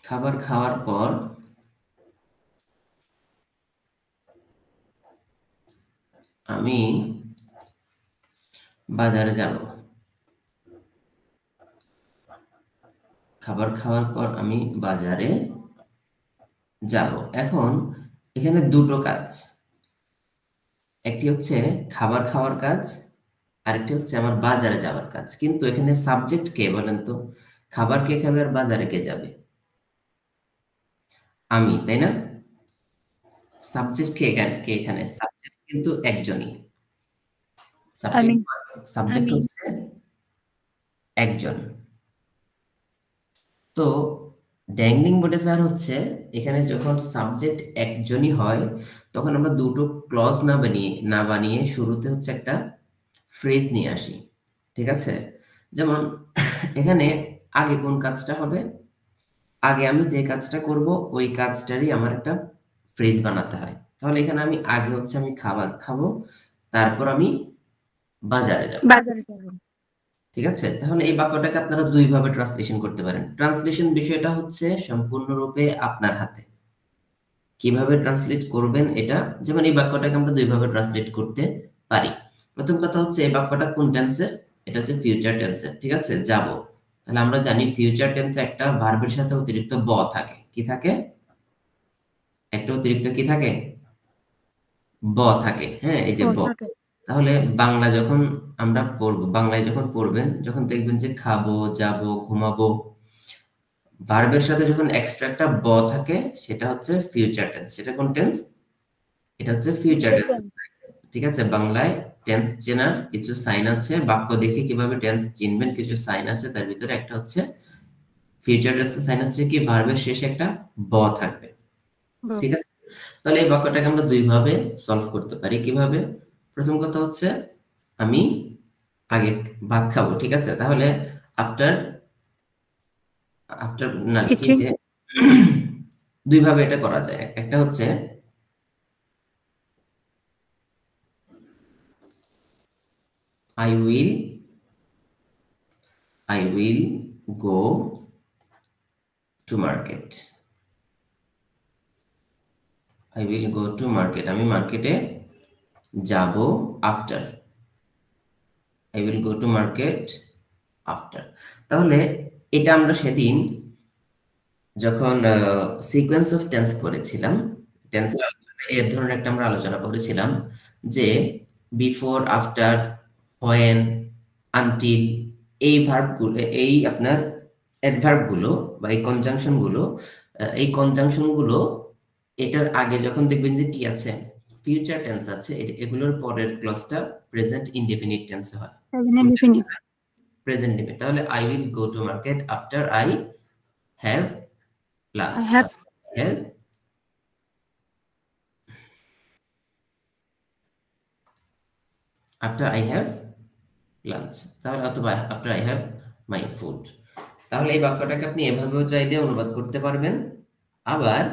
খাবার খাওয়ার পর আমি বাজারে যাব। খাবার খাওয়ার পর আমি বাজারে যাব। এখন এখানে দুটো কাজ, একটি হচ্ছে খাবার খাওয়ার কাজ, আরেকটি হচ্ছে আমার বাজারে যাওয়ার কাজ। কিন্তু এখানে সাবজেক্ট কে বলেন তো? খাবার কে খাবে আর বাজারে কে যাবে? আমি, তাই না? সাবজেক্ট কে এখানে? সাবজেক্ট কিন্তু একজনই। আমি সাবজেক্ট হচ্ছে একজন। তো ড্যাংলিং মডিফায়ার হচ্ছে এখানে যখন সাবজেক্ট একজনই হয় তখন আমরা দুটো ক্লজ না বানিয়ে শুরুতে হচ্ছে একটা ফ্রেজ নিয়ে আসি। ঠিক আছে? যেমন এখানে আগে কোন কাজটা হবে? আগে আমি যে কাজটা করব ওই কাজটারই আমার একটা ফ্রেজ বানাতে হয়। তাহলে এখানে আমি আগে হচ্ছে আমি খাবার খাবো, তারপর আমি বাজারে যাব। বাজারে যাব। ঠিক আছে? তাহলে এই বাক্যটাকে আপনারা দুই ভাবে ট্রান্সলেশন করতে পারেন। ট্রান্সলেশন বিষয়টা হচ্ছে সম্পূর্ণরূপে আপনার হাতে। কিভাবে ট্রান্সলেট করবেন এটা, যেমন এই বাক্যটাকে আমরা দুই ভাবে ট্রান্সলেট করতে পারি। প্রথম কথা হচ্ছে এই বাক্যটা কোন টেন্সের? এটা হচ্ছে ফিউচার টেন্সের। ঠিক আছে? যাব। তাহলে আমরা জানি ফিউচার টেন্সে একটা ভার্বের সাথে অতিরিক্ত ব থাকে। কি থাকে? একটা অতিরিক্ত কি থাকে? ব থাকে। হ্যাঁ, এই যে ব। তাহলে বাংলা যখন আমরা পড়বো, বাংলায় যখন পড়বেন, যখন দেখবেন যে খাবো, যাবো, ঘুমাবো, ভার্বের সাথে যখন এক্সট্রা একটা ব থাকে সেটা হচ্ছে ফিউচার টেন্স। সেটা কোন টেন্স? এটা হচ্ছে ফিউচার টেন্স। ঠিক আছে? বাংলায় টেন্স চেনার কিছু সাইন আছে। বাক্য দেখে কিভাবে টেন্স চিনবেন কিছু সাইন আছে, তার ভিতরে একটা হচ্ছে ফিউচার টেন্সের সাইন হচ্ছে কি ভার্বের শেষে একটা ব থাকবে। ঠিক আছে? তাহলে এই বাক্যটাকে আমরা দুই ভাবে সলভ করতে পারি। কিভাবে? প্রথম কথা হচ্ছে আমি আগে ভাত খাবো। ঠিক আছে? তাহলে আফটার আফটার না লিখি যে দুই ভাবে এটা করা যায়। একটা হচ্ছে I will go to market. I will go to market. আমি মার্কেটে যাব after. I will go to market after. তাহলে এটা আমরা সেদিন যখন সিকোয়েন্স অফ টেন্স পড়েছিলাম, টেন্সের আলোচনায় এর ধরনের একটা আমরা আলোচনা করেছিলাম যে বিফোর, আফটার, হোয়েন, আনটিল, এই ভার্বগুলো, এই আপনার অ্যাডভার্বগুলো বা এই কনজাংশনগুলো এটার আগে যখন দেখবেন যে কি আছে, ফিউচার টেন্স আছে, এগুলোর পরের ক্লজটা প্রেজেন্ট ইনডেফিনিট টেন্সে হয়। Present indefinite. তাহলে I will go to market after I have lunch. Yes. After I have lunch. তাহলে অথবা after I have my food. তাহলে এই বাক্যটাকে আপনি এভাবেও চাইলে অনুবাদ করতে পারবেন। আবার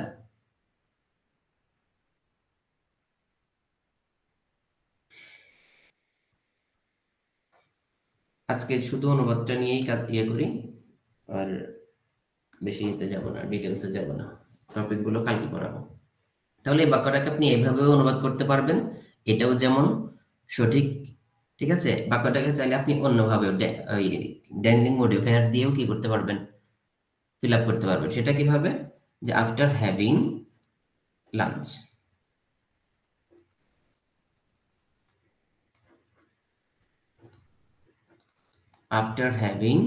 আজকে শুধু অনুবাদটা নিয়েই ইয়ে করি, আর বেশি ইতে যাব না, ডিটেলসে যাব না, টপিকগুলো কালকে পড়াবো। তাহলে এই বাক্যটাকে আপনি এভাবেও অনুবাদ করতে পারবেন, এটাও যেমন সঠিক। ঠিক আছে? বাক্যটাকে চাইলে আপনি অন্যভাবে ড্যাংলিং মডিফায়ার দিয়েও কি করতে পারবেন, ফিল আপ করতে পারবেন। সেটা কিভাবে? যে after having lunch. After having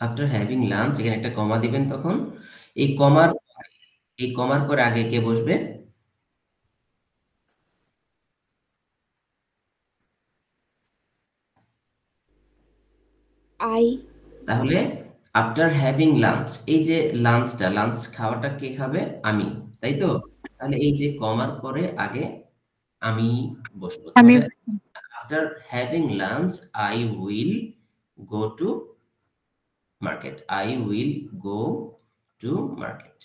after having lunch, এখানে একটা কমা দিবেন। তখন এই কমার পর আগে কে বসবে? আই। তাহলে আফটার হ্যাভিং লাঞ্চ, এই যে লাঞ্চ খাওয়াটা কে খাবে? আমি, তাই তো? তাহলে এই যে কমার পরে আগে আমি বসবো। তাহলে after having lunch I will go to market. I will go to market.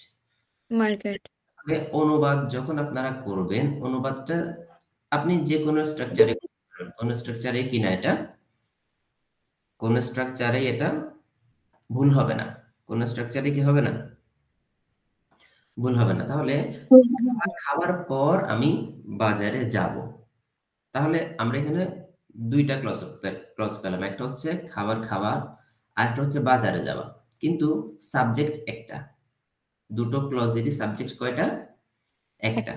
অনুবাদ যখন আপনারা করবেন, অনুবাদটা আপনি যে কোনো স্ট্রাকচারে কোন স্ট্রাকচারে কি না এটা, কোন স্ট্রাকচারে এটা ভুল হবে না, কোন স্ট্রাকচারে কি হবে না, ভুল হবে না। তাহলে খাওয়ার পর আমি বাজারে যাব, তাহলে আমরা এখানে দুইটা ক্লজ পেলাম, একটা হচ্ছে খাবার খাওয়া আর একটা হচ্ছে বাজারে যাওয়া, কিন্তু সাবজেক্ট একটা। দুটো ক্লজেরই সাবজেক্ট কয়টা, একটা।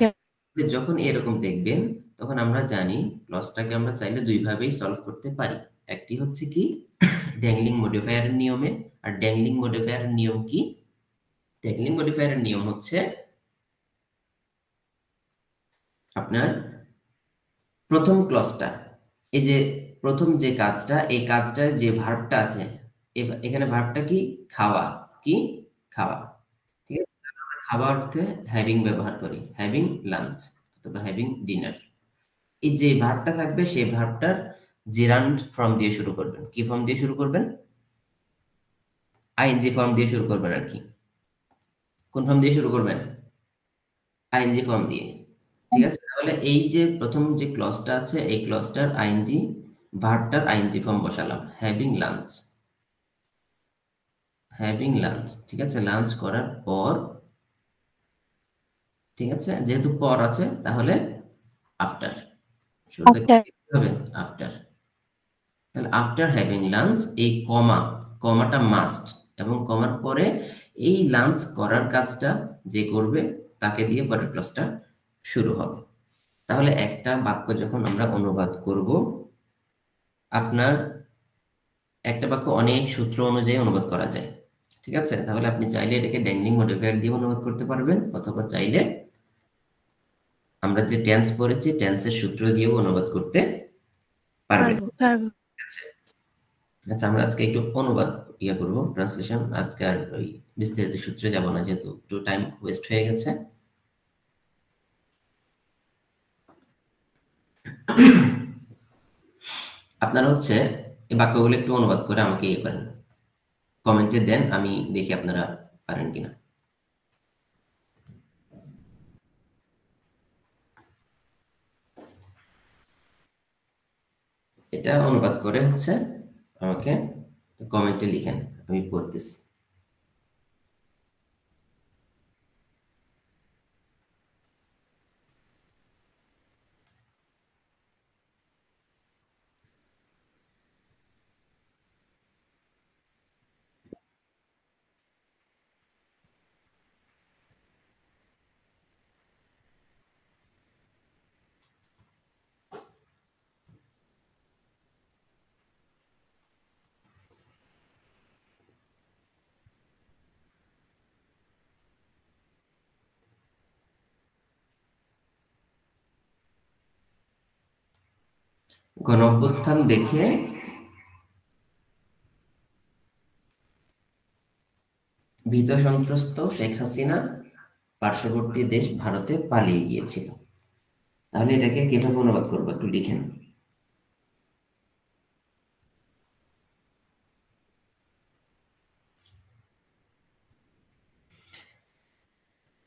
যখন এরকম দেখবেন তখন আমরা জানি ক্লজটাকে আমরা চাইলে দুই ভাবেই সলভ করতে পারি। একটি হচ্ছে কি ড্যাংলিং মডিফায়ারের নিয়মে, আর ড্যাংলিং মডিফায়ারের নিয়ম কি, ড্যাংলিং মডিফায়ারের নিয়ম হচ্ছে আপনার প্রথম ক্লজটা, এই যে প্রথম যে কাজটা, এই কাজটার যে ভার্বটা আছে, এখানে ভার্বটা কি, খাওয়া, কি খাওয়া, ঠিক আছে। আমরা খাওয়া অর্থে হ্যাভিং ব্যবহার করি, হ্যাভিং লাঞ্চ অথবা হ্যাভিং ডিনার। এই যে ভার্বটা থাকবে সেই ভার্বটার জেরান্ড ফর্ম দিয়ে শুরু করবেন। কি ফর্ম দিয়ে শুরু করবেন, আইএনজি ফর্ম দিয়ে শুরু করবেন আর কি। কোন ফর্ম দিয়ে শুরু করবেন, আইএনজি ফর্ম দিয়ে, ঠিক আছে। তাহলে এই যে প্রথম যে ক্লজটা আছে এই ক্লজটার আইএনজি ভার্বটার আইএনজি ফর্ম বসালাম, হ্যাভিং লাঞ্চ, হ্যাভিং লাঞ্চ, ঠিক আছে। লাঞ্চ করার পর, ঠিক আছে, যেহেতু পর আছে তাহলে আফটার, শুরুতে কি হবে, আফটার। তাহলে আফটার হ্যাভিং লাঞ্চ, এই কমাটা মাস্ট, এবং কমার পরে এই লাঞ্চ করার কাজটা যে করবে তাকে দিয়ে পরের ক্লাসটা শুরু হবে। তাহলে একটা বাক্য যখন আমরা অনুবাদ করব, আপনার একটা বাক্য অনেক সূত্র অনুযায়ী অনুবাদ করা যায়, ঠিক আছে। তাহলে আপনি চাইলে এটাকে ড্যাংলিং মডিফায়ার দিয়ে অনুবাদ করতে পারবেন, অথবা চাইলে আমরা যে টেন্স পড়েছি টেন্সের সূত্র দিয়েও অনুবাদ করতে পারবেন। আচ্ছা, আমরা আজকে একটু অনুবাদ করব, ট্রান্সলেশন। আজকে আর ওই বিস্তারিত সূত্রে যাব না, যেহেতু একটু টাইম ওয়েস্ট হয়ে গেছে। আপনারা হচ্ছে এই বাক্যগুলো একটু অনুবাদ করে আমাকে করেন, কমেন্টে দেন, আমি দেখি আপনারা পারেন কিনা। এটা অনুবাদ করে হচ্ছে আমাকে কমেন্টে লিখেন, আমি পড়তেছি। গণঅভ্যুত্থান দেখে ভীত সন্ত্রস্ত শেখ হাসিনা পার্শ্ববর্তী দেশ ভারতে পালিয়ে গিয়েছিল। তাহলে এটাকে কিভাবে অনুবাদ করবো একটু লিখেন।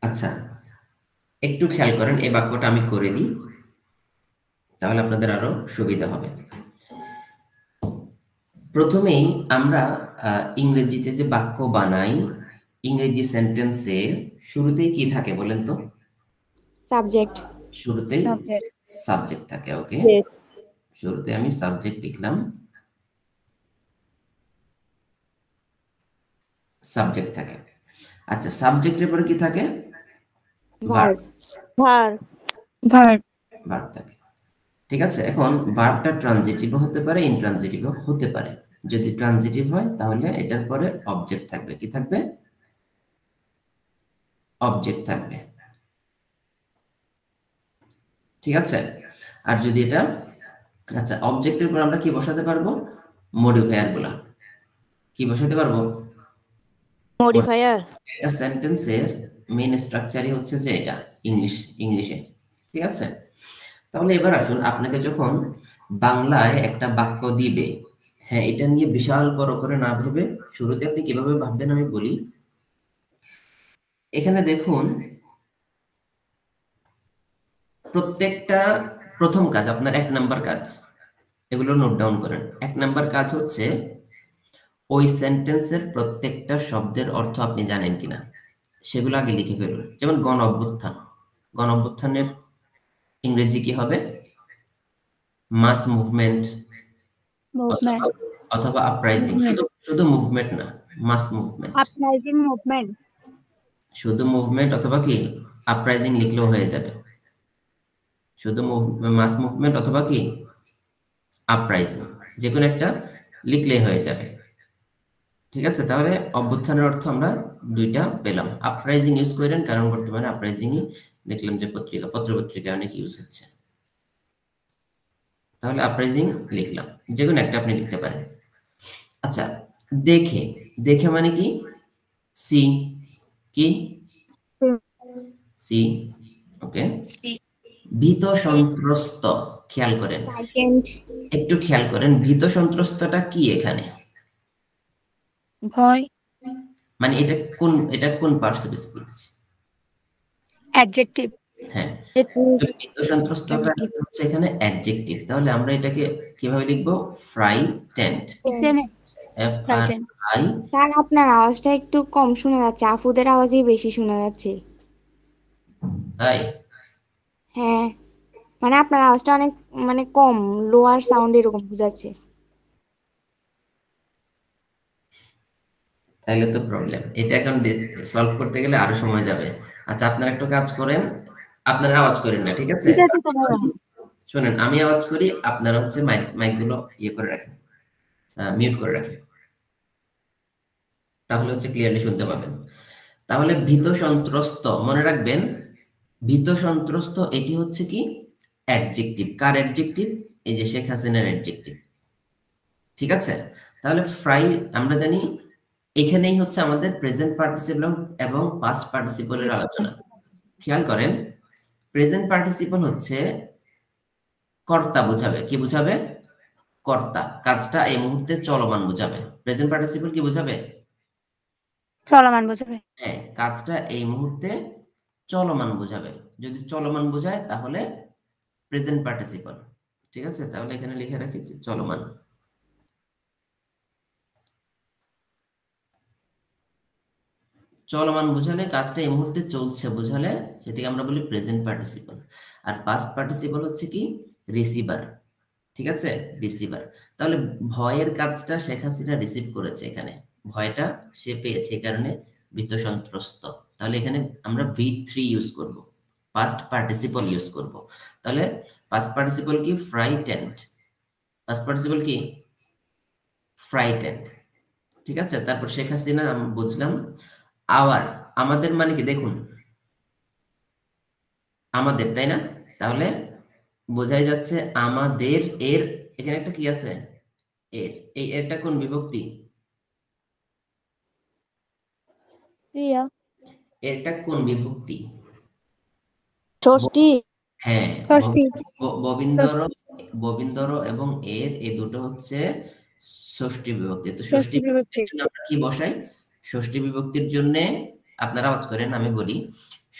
আচ্ছা, একটু খেয়াল করেন, এই বাক্যটা আমি করে দিই, তাহলে আপনাদের আরো সুবিধা হবে। প্রথমেই আমরা ইংরেজিতে যে বাক্য বানাই, ইংরেজি সেন্টেন্সে শুরুতেই কি থাকে বলেন তো, সাবজেক্ট, শুরুতেই সাবজেক্ট থাকে। ওকে, শুরুতে আমি সাবজেক্ট লিখলাম, সাবজেক্ট থাকে। আচ্ছা, সাবজেক্টের পরে কি থাকে, ভার্ব, ভার্ব থাকে, ঠিক আছে। এখন ভার্বটা ট্রানজিটিভও হতে পারে, ইনট্রানজিটিভও হতে পারে। যদি ট্রানজিটিভ হয় তাহলে এটার পরে অবজেক্ট থাকবে, কি থাকবে, অবজেক্ট থাকবে, ঠিক আছে। আর যদি এটা, আচ্ছা, অবজেক্টের পর আমরা কি বসাতে পারবো, মডিফায়ার গুলা, কি বসাতে পারবো, মডিফায়ার। একটা সেন্টেন্সের মেইন স্ট্রাকচারই হচ্ছে যে এটা, ইংলিশে, ঠিক আছে। তাহলে এবার আসুন, আপনাকে যখন বাংলায় একটা বাক্য দিবে, হ্যাঁ, এটা নিয়ে বিশাল বড় করে না ভেবে শুরুতে আপনি কিভাবে ভাববেন আমি বলি। এখানে দেখুন, প্রত্যেকটা প্রথম কাজ আপনার 1 নাম্বার কাজ, এগুলো নোট ডাউন করেন। 1 নাম্বার কাজ হচ্ছে ওই সেন্টেন্সের প্রত্যেকটা শব্দের অর্থ আপনি জানেন কিনা সেগুলো আগে লিখে ফেলুন। যেমন গণ অভ্যুত্থান, গণ অভ্যুত্থানের ইংরেজি কি হবে? মাস মুভমেন্ট অথবা মুভমেন্ট অথবা আপরাইজিং। মুভমেন্ট শুধু শুধু মুভমেন্ট না, মাস মুভমেন্ট। আপরাইজিং মুভমেন্ট শুধু মুভমেন্ট অথবা কি আপরাইজিং লিখলেও হয়ে যাবে। শুধু মাস মুভমেন্ট অথবা কি আপরাইজিং, যে কোনো একটা লিখলেই হয়ে যাবে। ঠিক আছে, তাহলে অভ্যুত্থানের অর্থ আমরা দুইটা পেলাম। আপরাইজিং ইউজ করেন কারণ বর্তমানে আপরাইজিংই দেখলাম যে পত্রপত্রিকায় অনেক ইউজ হচ্ছে। তাহলে আপরাইজিং লিখলাম, যে কোনো একটা আপনি লিখতে পারেন। আচ্ছা, দেখে, দেখে মানে কি? সি, কি? সি, ওকে। ভীত সন্ত্রস্ত, খেয়াল করেন, Frightened. একটু খেয়াল করেন, ভীত সন্ত্রস্তটা কি এখানে? ভয় মানে এটা কোন পার্টস অফ স্পিচ? অ্যাডজেক্টিভ হ্যাঁ, ভীত সন্ত্রস্তটা হচ্ছে এখানে অ্যাডজেক্টিভ। তাহলে আমরা এটাকে কিভাবে লিখবো? Frightened, F R I. Sir আপনার আওয়াজটা একটু কম শোনা যাচ্ছে, আফুদের আওয়াজই বেশি শোনা যাচ্ছে। তাই? হ্যাঁ, মানে আপনার আওয়াজটা অনেক মানে কম, লোয়ার সাউন্ড এরকম বোঝাচ্ছে। তাহলে তো প্রবলেম, এটা এখন সলভ করতে গেলে আরো সময় যাবে। আচ্ছা, আপনারা একটা কাজ করেন, আপনারা আওয়াজ করেন না, ঠিক আছে? শোনেন, আমি আওয়াজ করি, আপনারা হচ্ছে মাইকগুলো ইয়ে করে রাখেন, মিউট করে রাখেন, তাহলে হচ্ছে ক্লিয়ারলি শুনতে পাবেন। তাহলে ভীত সন্ত্রস্ত, মনে রাখবেন, ভীত সন্ত্রস্ত এটি হচ্ছে কি অ্যাডজেক্টিভ। কার অ্যাডজেক্টিভ? এই যে শেখ হাসিনার অ্যাডজেক্টিভ। ঠিক আছে, তাহলে আমরা জানি এখানেই হচ্ছে আমাদের প্রেজেন্ট পার্টিসিপল এবং পাস্ট পার্টিসিপলের আলোচনা। খেয়াল করেন, প্রেজেন্ট পার্টিসিপল হচ্ছে কর্তা বোঝাবে। কি বোঝাবে? কর্তা। কাজটা এই মুহূর্তে চলমান বোঝাবে। প্রেজেন্ট পার্টিসিপল কি বোঝাবে? চলমান বোঝাবে। হ্যাঁ, কাজটা এই মুহূর্তে চলমান বোঝাবে। যদি চলমান বোঝায় তাহলে প্রেজেন্ট পার্টিসিপল। ঠিক আছে, তাহলে এখানে লিখে রাখি চলমান। চলমান বোঝালে, কাজটা এই মুহূর্তে চলছে বোঝালে সেটাকে আমরা বলি প্রেজেন্ট পার্টিসিপল। আর পাস্ট পার্টিসিপল হচ্ছে কি রিসিভার। ঠিক আছে, রিসিভার। তাহলে ভয়ের কাজটা শেখ হাসিনা রিসিভ করেছে, এখানে ভয়টা সে পেয়েছে, এই কারণে ভীত সন্ত্রস্ত। তাহলে এখানে আমরা V3 ইউজ করব, পাস্ট পার্টিসিপল ইউজ করব। তাহলে পাস্ট পার্টিসিপল কি? ফ্রাইটেন্ড। পাস্ট পার্টিসিপল কি? ফ্রাইটেন্ড। ঠিক আছে, তারপর শেখ হাসিনা বুঝলাম। আওয়ার, আমাদের মানে কি? দেখুন, আমাদের, তাই না? তাহলে বোঝাই যাচ্ছে আমাদের, এর এখানে একটা কি আছে? এর, এই এরটা কোন বিভক্তি? এরটা কোন বিভক্তি? ষষ্ঠী। হ্যাঁ, ষষ্ঠী। ববিন্দর, ববিন্দর এবং এর, এই দুটো হচ্ছে ষষ্ঠী বিভক্তি। তো ষষ্ঠী বিভক্তির জন্য আমরা কি বসাই? ষষ্ঠী বিভক্তির জন্য আপনারা আওয়াজ করেন, আমি বলি।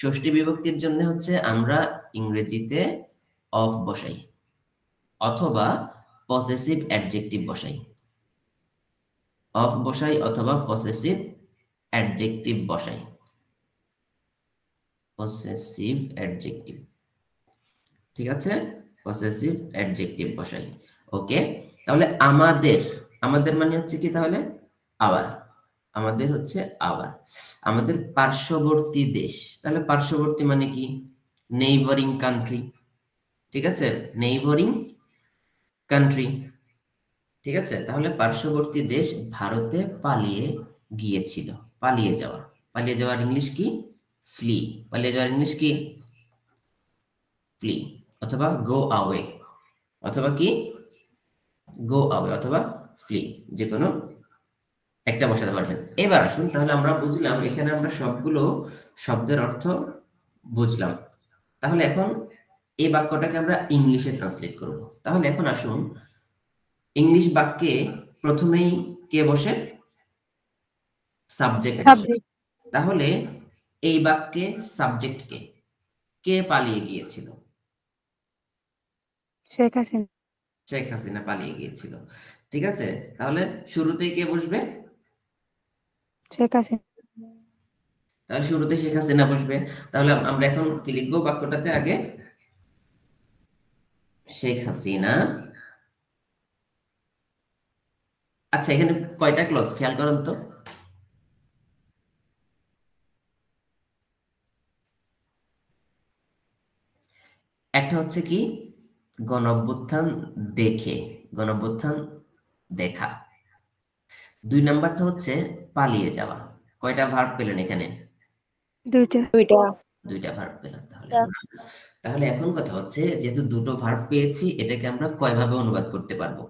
ষষ্ঠী বিভক্তির জন্য হচ্ছে আমরা ইংরেজিতে অফ বসাই অথবা পসেসিভ অ্যাডজেক্টিভ বসাই। অফ বসাই অথবা পসেসিভ অ্যাডজেক্টিভ বসাই। পসেসিভ অ্যাডজেক্টিভ, ঠিক আছে, পসেসিভ অ্যাডজেক্টিভ বসাই। ওকে, তাহলে আমাদের, আমাদের মানে হচ্ছে কি? তাহলে আওয়ার, আমাদের হচ্ছে আওয়ার। আমাদের পার্শ্ববর্তী দেশ, তাহলে পার্শ্ববর্তী মানে কি? Neighbouring country. ঠিক আছে, নেইবারিং কান্ট্রি। ঠিক আছে, তাহলে পার্শ্ববর্তী দেশ ভারতে পালিয়ে গিয়েছিল। পালিয়ে যাওয়া, পালিয়ে যাওয়ার ইংলিশ কি? ফ্লি। পালিয়ে যাওয়ার ইংলিশ কি? ফ্লি অথবা গো আওয়ে, অথবা কি গো আওয়ে অথবা ফ্লি, যে কোনো একটা বসাতে পারবেন। এবার আসুন, তাহলে আমরা বুঝলাম, এখানে আমরা সবগুলো শব্দের অর্থ বুঝলাম। তাহলে এখন এই বাক্যটাকে আমরা ইংলিশে ট্রান্সলেট করব। তাহলে এখন আসুন, ইংলিশ বাক্যে প্রথমেই কে বসে? সাবজেক্ট বসে। তাহলে এই বাক্যে সাবজেক্ট কে? কে পালিয়ে গিয়েছিল? শেখ হাসিনা। শেখ হাসিনা পালিয়ে গিয়েছিল। ঠিক আছে, তাহলে শুরুতেই কে বসবে? শেখ হাসিনা। তাহলে শুরুতে শেখ হাসিনা বসবে। তাহলে আমরা এখন কি লিখবো বাক্যটাতে? আগে শেখ হাসিনা। আচ্ছা, এখানে কয়টা ক্লজ খেয়াল করেন তো। একটা হচ্ছে কি, গণঅভ্যুত্থান দেখে, গণঅভ্যুত্থান দেখা। 2 নাম্বারটা হচ্ছে পালিয়ে যাওয়া। কয়টা ভার্ব পেলেন এখানে? দুইটা। দুইটা ভার্ব পেলাম। তাহলে এখন কথা হচ্ছে, যেহেতু দুটো ভার্ব পেয়েছি, এটাকে আমরা কয়ভাবে অনুবাদ করতে পারবো?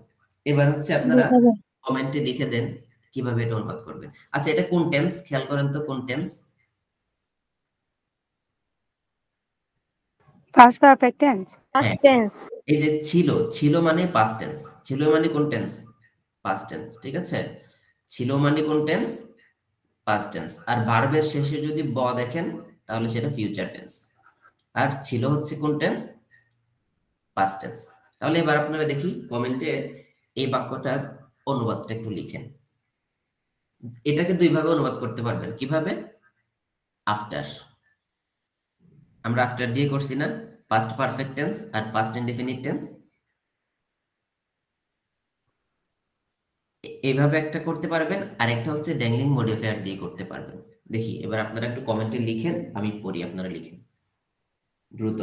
এবার হচ্ছে আপনারা দুইভাবে। কমেন্টে লিখে দেন কিভাবে এটা অনুবাদ করবেন। আচ্ছা, এটা কোন টেন্স খেয়াল করেন তো, কোন টেন্স? First perfect tense. হ্যাঁ, এই যে ছিল, ছিল মানে পাস্ট টেন্স। ছিল মানে কোন টেন্স? Past tense. ঠিক আছে, ছিল মানে কোন টেন্স? Past tense. আর ভার্বের শেষে যদি ব দেখেন তাহলে সেটা ফিউচার টেন্স। আর ছিল হচ্ছে কোন টেন্স? Past tense. তাহলে এবার আপনারা দেখি কমেন্টে এই বাক্যটার অনুবাদটা একটু লিখেন। এটাকে দুইভাবে অনুবাদ করতে পারবেন। কিভাবে? আফটার। আমরা আফটার দিয়ে করছি না, পাস্ট পারফেক্ট টেন্স আর পাস্ট ইনডেফিনিট টেন্স। এইভাবে একটা করতে পারবেন, আর একটা হচ্ছে ড্যাংলিং মডিফায়ার দিয়ে করতে পারবেন। দেখি এবার আপনারা একটু কমেন্টে লিখেন, আমি পড়ি, আপনারা লিখেন দ্রুত।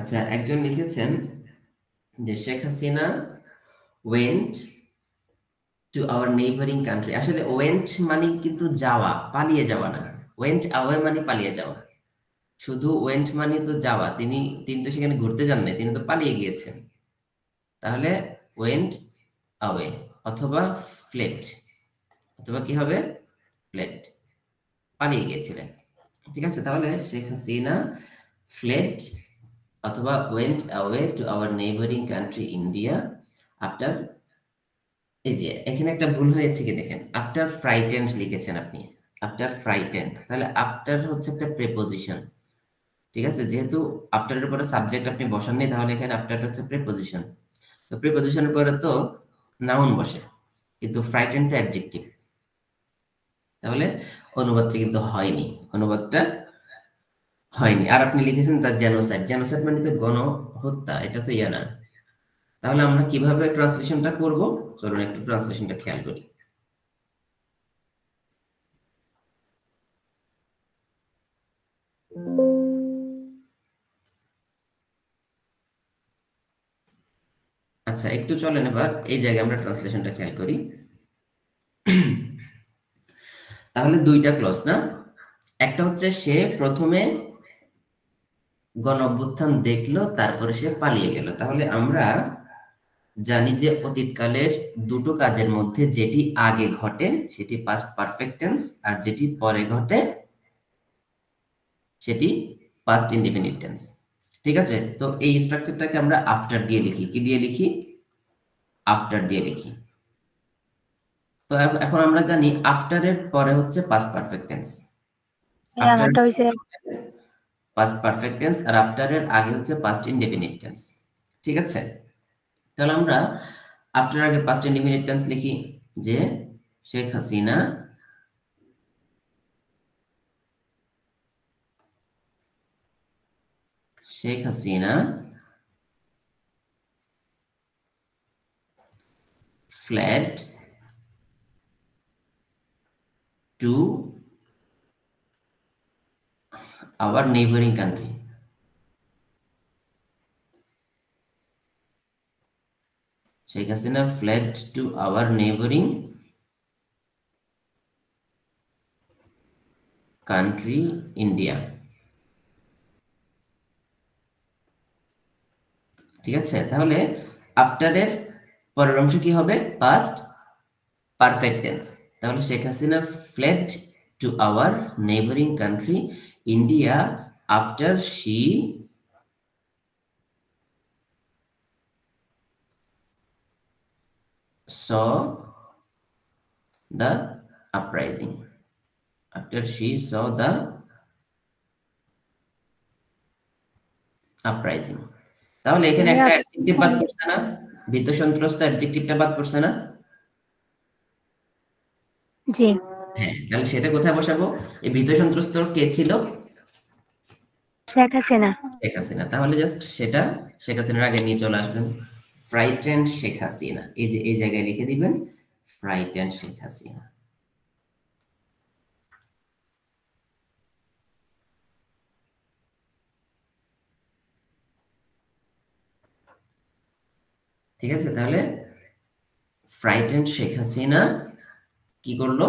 আচ্ছা, একজন লিখেছেন যে Sheikh Hasina went to our neighbouring country. আসলে ওয়েন্ট মানে কিন্তু যাওয়া, পালিয়ে যাওয়া না। ওয়েন্ট অ্যাওয়ে মানে পালিয়ে যাওয়া। শুধু ওয়েন্ট মানে তো যাওয়া, তিনি তিনি তো সেখানে ঘুরতে যান নাই, তিনি তো পালিয়ে গিয়েছেন। তাহলে ওয়েন্ট অ্যাওয়ে অথবা ফ্লেট, অথবা কি হবে? ফ্লেট, পালিয়ে গিয়েছিলেন। ঠিক আছে, তাহলে শেখ হাসিনা ফ্লেড অথবা went away to our neighbouring country India after. এই যে এখানে একটা ভুল হয়েছে, কি দেখেন, আফটার ফ্রাইটেন্ড লিখেছেন আপনি, আফটার ফ্রাইটেন্ড। তাহলে আফটার হচ্ছে একটা প্রেপোজিশন। ঠিক আছে, যেহেতু আফটারের পরে সাবজেক্ট আপনি বসাননি, তাহলে এখানে আফটারটা হচ্ছে প্রেপোজিশন। তো প্রিপোজিশনের পরে তো নাউন বসে, কিন্তু ফ্রাইটেনটা অ্যাডজেক্টিভ। তাহলে অনুবাদটা কিন্তু হয়নি, অনুবাদটা হয়নি। আর আপনি লিখেছেন তার জেনোসাইড। জেনোসাইড মানে তো গণহত্যা, এটা তো ইয়া না। তাহলে আমরা কিভাবে ট্রান্সলেশনটা করব? চলুন একটু ট্রান্সলেশনটা খেয়াল করি। আচ্ছা, একটু চলেন এবার এই জায়গায় আমরা ট্রান্সলেশনটা খেয়াল করি। তাহলে দুইটা ক্লজ না, একটা হচ্ছে সে প্রথমে গণ অভ্যুত্থান দেখলো, তারপরে সে পালিয়ে গেল। তাহলে আমরা জানি যে অতীতকালের দুটো কাজের মধ্যে যেটি আগে ঘটে সেটি পাস্ট পারফেক্ট টেন্স, আর যেটি পরে ঘটে সেটি পাস্ট ইনডিফিনিট টেন্স। ঠিক আছে, তো এই স্ট্রাকচারটাকে আমরা আফটার দিয়ে লিখি। কি দিয়ে লিখি? আফটার দিয়ে লিখি। তো এখন আমরা জানি আফটারের পরে হচ্ছে পাস্ট পারফেক্ট টেন্স, আফটার আমারটা হইছে পাস্ট পারফেক্ট টেন্স, আর আফটারের আগে হচ্ছে পাস্ট ইনডেফিনিট টেন্স। ঠিক আছে, তাহলে আমরা আফটার আগে পাস্ট ইনডেফিনিট টেন্স লিখি যে Sheikh Hasina Sheikh Hasina fled to our neighboring country. Sheikh Hasina fled to our neighboring country, India. ঠিক আছে, তাহলে আফটার এর পরের অংশ কি হবে? Past perfect tense. তাহলে Sheikh Hasina fled to our neighboring country, India, after she saw the uprising. After she saw the uprising. তাহলে এখানে একটা অ্যাডজেক্টিভ বাদ পড়ছে না? ভীত সন্ত্রস্ত অ্যাডজেক্টিভটা বাদ পড়ছে না? জি। হ্যাঁ, তাহলে সেটা কোথায় বসাবো? এই ভীত সন্ত্রস্ত কে ছিল? শেখ হাসিনা। শেখ হাসিনা। তাহলে জাস্ট সেটা শেখ হাসিনার আগে নিয়ে চলে আসবেন। ফ্রাইটেন্ড শেখ হাসিনা, এই যে এই জায়গায় লিখে দিবেন ফ্রাইটেন্ড শেখ হাসিনা। ঠিক আছে, তাহলে ফ্রাইটেন্ড শেখ হাসিনা কি করলো?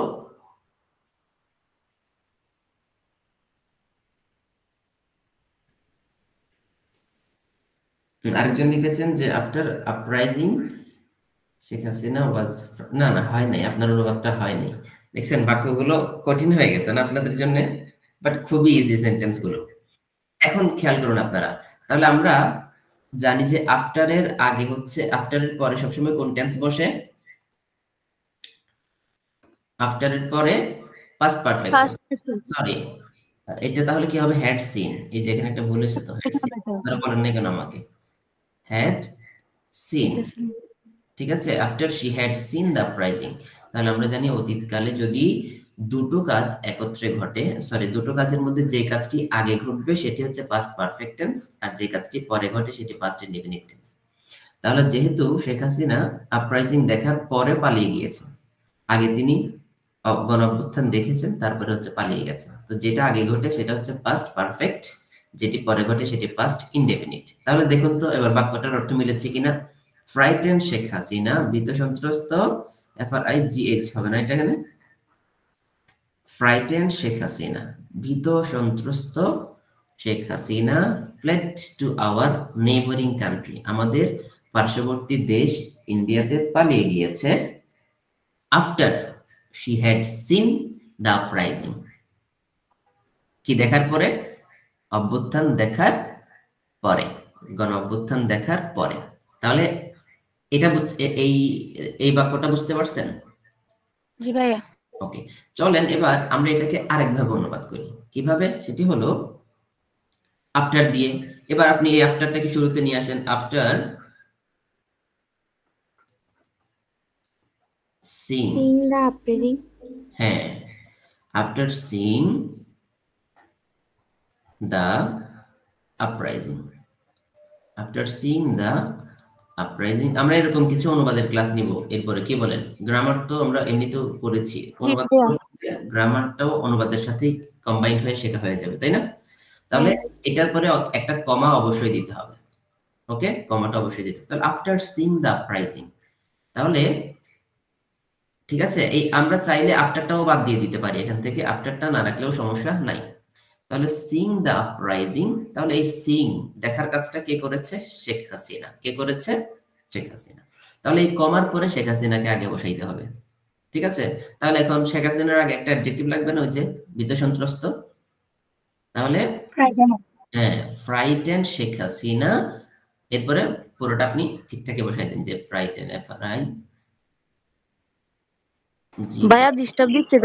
আরেকজন লিখেছেন যে আফটার আপরাইজিং শেখ হাসিনা ওয়াজ, না না হয় নাই, আপনার অনুবাদটা হয় নাই। দেখছেন বাক্যগুলো কঠিন হয়ে গেছে না আপনাদের জন্য, বাট খুবই ইজি সেন্টেন্স গুলো। এখন খেয়াল করুন আপনারা, তাহলে আমরা জানি যে আফটার এর আগে হচ্ছে, আফটার এর পরে সবসময় কোন টেন্স বসে? আফটার এর পরে পাস্ট পারফেক্ট। সরি, এটা তাহলে কি হবে? Had seen. এই যে এখানে একটা ভুল হয়েছে তো, হ্যাড সিন। আপনারা বলেন না কেন আমাকে? হ্যাড সিন, ঠিক আছে। After she had seen the uprising. তাহলে আমরা জানি অতীতকালে যদি দুটো কাজ একত্রে ঘটে, সরি দুটো কাজের মধ্যে যে কাজটি আগে ঘটবে সেটি হচ্ছে পাস্ট পারফেক্ট টেন্স, আর যে কাজটি পরে ঘটে সেটি পাস্ট ইনডেফিনিট টেন্স। তাহলে যেহেতু শেখ হাসিনা আপরাইজিং দেখার পরে পালিয়ে গিয়েছে, আগে তিনি গণ অভ্যুত্থান দেখেছেন তারপরে হচ্ছে পালিয়ে গেছে, তো যেটা আগে ঘটে সেটা হচ্ছে পাস্ট পারফেক্ট, যেটি পরে ঘটে সেটি পাস্ট ইনডেফিনিট। তাহলে দেখুন তো এবার বাক্যটার অর্থ মিলেছে কিনা। ফ্রাইটেন্ড শেখ হাসিনা, ভীত সন্ত্রস্ত, FRIGH হবে না এটা এখানে? ফ্রাইটেন্ড শেখ হাসিনা, ভীত সন্ত্রস্ত Sheikh Hasina, fled to our neighbouring country, আমাদের পার্শ্ববর্তী দেশ ইন্ডিয়াতে পালিয়ে গিয়েছে। After she had seen the uprising, কি দেখার পরে? অভ্যুত্থান দেখার পরে, গণ অভ্যুত্থান দেখার পরে। তাহলে এটা এই এই বাক্যটা বুঝতে পারছেন? জি ভাইয়া। ওকে, চলেন এবার আমরা এটাকে আরেকভাবে অনুবাদ করি। কিভাবে? সেটি হলো আফটার দিয়ে। এবার আপনি এই আফটারটাকে শুরুতে নিয়ে আসেন। After seeing, the uprising. হ্যাঁ, after seeing the uprising, after seeing the uprising. আমরা এরকম কিছু অনুবাদের ক্লাস নিব এরপরে, কি বলেন? গ্রামার তো আমরা এমনিতেও পড়েছি, অনুবাদ গ্রামারটাও অনুবাদের সাথে কম্বাইন্ড হয়ে শেখা হয়ে যাবে, তাই না? তাহলে এটার পরে একটা কমা অবশ্যই দিতে হবে। ওকে, কমাটা অবশ্যই দিতে হবে। তাহলে আফটার সিং দ্য আপরাইজিং, তাহলে ঠিক আছে, এই আমরা চাইলে আফটারটাও বাদ দিয়ে দিতে পারি এখান থেকে, আফটারটা না রাখলেও সমস্যা নাই। তাহলে সিং দ্য আপরাইজিং, তাহলে এই সিং দেখার কাজটা কে করেছে? শেখ হাসিনা। কে করেছে? শেখ হাসিনা। তাহলে এই কমার পরে শেখ হাসিনাকে আগে বসাইতে হবে, ঠিক আছে? তাহলে এখন শেখ হাসিনার আগে একটা অ্যাডজেক্টিভ লাগবে না, ওই যে ভীত সন্ত্রস্ত। তাহলে হ্যাঁ, ফ্রাইটেন্ড শেখ হাসিনা, এরপরে পুরোটা আপনি ঠিকঠাকই বসাই দেন যে ফ্রাইটেন্ড, FRI। ভাইয়া ডিস্টার্ব দিচ্ছে,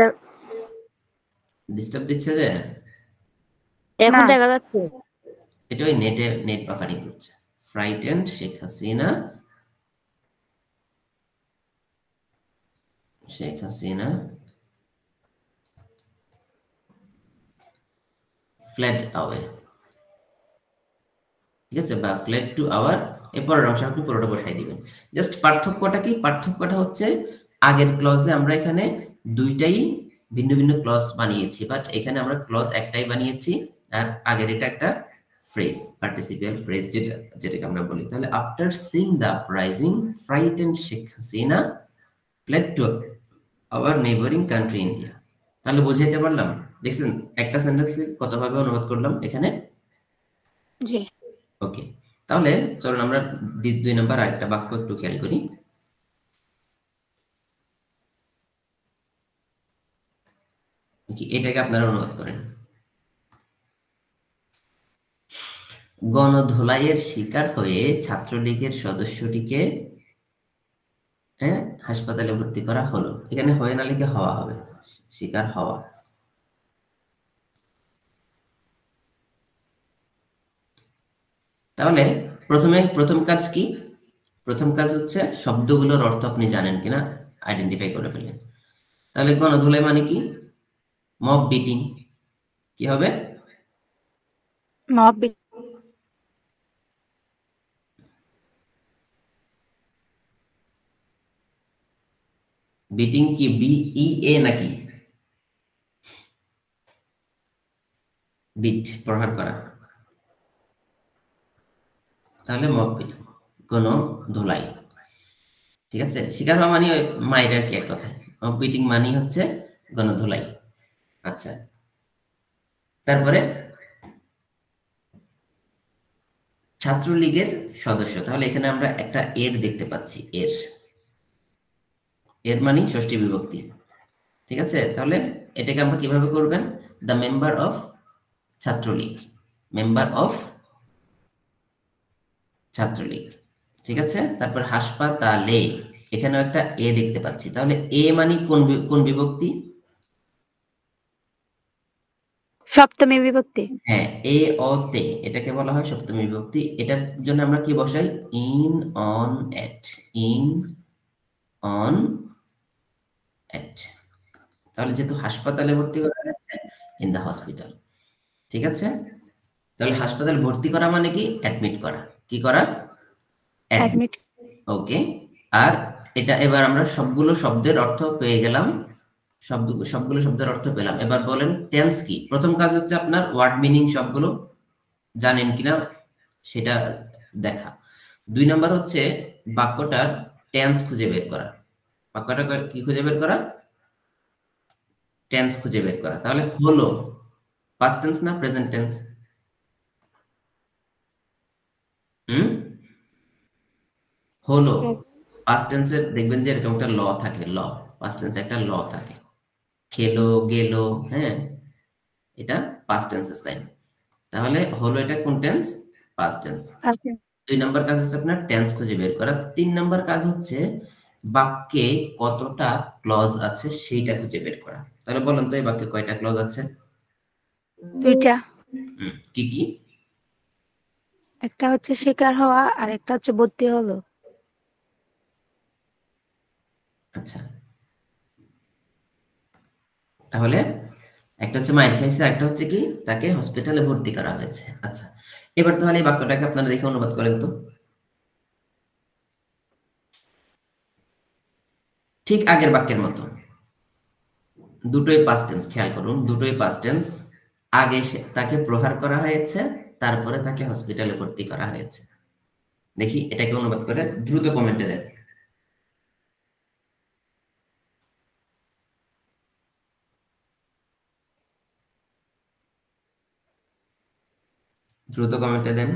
ডিস্টার্ব দিচ্ছে যে? এখন দেখা যাচ্ছে। এটা ওই নেট বাফারিং করছে। Frightened Sheikh Hasina, Sheikh Hasina fled away, ঠিক আছে, বা fled to our, এরপরের অংশ আপনি পুরোটা বসাই দিবেন। জাস্ট পার্থক্যটা কি? পার্থক্যটা হচ্ছে আগের ক্লজে আমরা এখানে দুইটাই ভিন্ন ভিন্ন ক্লজ বানিয়েছি, বাট এখানে আমরা ক্লজ একটাই বানিয়েছি, আর আগের এটা একটা ফ্রেজ, পার্টিসিপিয়াল ফ্রেজ যেটাকে আমরা বলি। তাহলে after seeing the uprising frightened Sheikh Hasina fled to our neighboring country India. তাহলে বুঝাইতে পারলাম? দেখছেন একটা সেন্টেন্সে কতভাবে অনুবাদ করলাম এখানে। জি। ওকে, তাহলে চলুন আমরা 2 নম্বর আরেকটা বাক্য একটু খেয়াল করি। এটাকে আপনারা অনুবাদ করেন। গণধোলাইয়ের শিকার হয়ে ছাত্রলীগের সদস্যটিকে হাসপাতালে ভর্তি করা হলো। এখানে হয়ে না লিখে হওয়া হবে, শিকার হওয়া। তাহলে প্রথম কাজ কি? প্রথম কাজ হচ্ছে শব্দগুলোর অর্থ আপনি জানেন কিনা আইডেন্টিফাই করে ফেলেন। তাহলে গণধোলাই মানে কি? Mob beating. কি হবে? মব বিটিং কি BEA নাকি? বিট, প্রহার করা। তাহলে মব বিটিং, গণধোলাই। ঠিক আছে, শিকার হওয়া মানে মায়ের আর কি এক কথায়। মব বিটিং মানে হচ্ছে গণধোলাই। আচ্ছা, তারপরে ছাত্রলীগের সদস্য। তাহলে এখানে আমরা একটা এর দেখতে পাচ্ছি, এর মানে ষষ্ঠী বিভক্তি। ঠিক আছে, তাহলে এটাকে আমরা কিভাবে করবেন? The member of Chhatra League, member of Chhatra League. ঠিক আছে, তারপর হাসপাতালে, এখানেও একটা এ দেখতে পাচ্ছি। তাহলে এ মানে কোন বিভক্তি? সপ্তমী বিভক্তি। হ্যাঁ, এ অ তে, এটাকে বলা হয় সপ্তমী বিভক্তি। এটার জন্য আমরা কি বসাই? In on at, in on at. তাহলে যেহেতু হাসপাতালে ভর্তি করা হয়েছে, ইন দ্য হসপিটাল। ঠিক আছে, তাহলে হাসপাতালে ভর্তি করা মানে কি? অ্যাডমিট করা। কি করা? অ্যাডমিট। অ্যাডমিট। ওকে, আর এটা এবার আমরা সবগুলো শব্দের অর্থ পেয়ে গেলাম, সবগুলো শব্দের অর্থ পেলাম। এবার বলেন টেন্স কি? প্রথম কাজ হচ্ছে আপনার ওয়ার্ড মিনিং সবগুলো জানেন কিনা সেটা দেখা। 2 নাম্বার হচ্ছে বাক্যটার টেন্স খুঁজে বের করা। বাক্যটা কি খুঁজে বের করা? টেন্স খুঁজে বের করা। তাহলে হলো পাস্ট টেন্স না প্রেজেন্ট টেন্স? হলো পাস্ট টেন্সে দেখবেন যে এরকম একটা ল থাকে, পাস্ট টেন্সে একটা ল থাকে। খেলো, গেলো, হ্যাঁ, এটা পাস্ট টেন্সের সাইন। তাহলে হলো এটা কোন টেন্স? Past tense. 2 নাম্বার কাজ হচ্ছে আপনার টেন্স খুঁজে বের করা। 3 নাম্বার কাজ হচ্ছে বাক্যে কতটা ক্লজ আছে সেইটা খুঁজে বের করা। তাহলে বলেন তো এই বাক্যে কয়টা ক্লজ আছে? 2টা। কি কি? একটা হচ্ছে শিকার হওয়া আর একটা হচ্ছে ভর্তি হলো। আচ্ছা, তাহলে একটা হচ্ছে মাইর খাইছে, একটা হচ্ছে কি তাকে হসপিটালে ভর্তি করা হয়েছে। আচ্ছা, এবার তাহলে এই বাক্যটাকে আপনারা দেখে অনুবাদ করেন তো। ঠিক আগের বাক্যের মতো, দুটোই পাস্ট টেন্স। খেয়াল করুন, দুটোই পাস্ট টেন্স। আগে তাকে প্রহার করা হয়েছে, তারপরে তাকে হসপিটালে ভর্তি করা হয়েছে। দেখি এটাকে অনুবাদ করে দ্রুত কমেন্টে দেন। দ্রুত কমেন্টে দেন।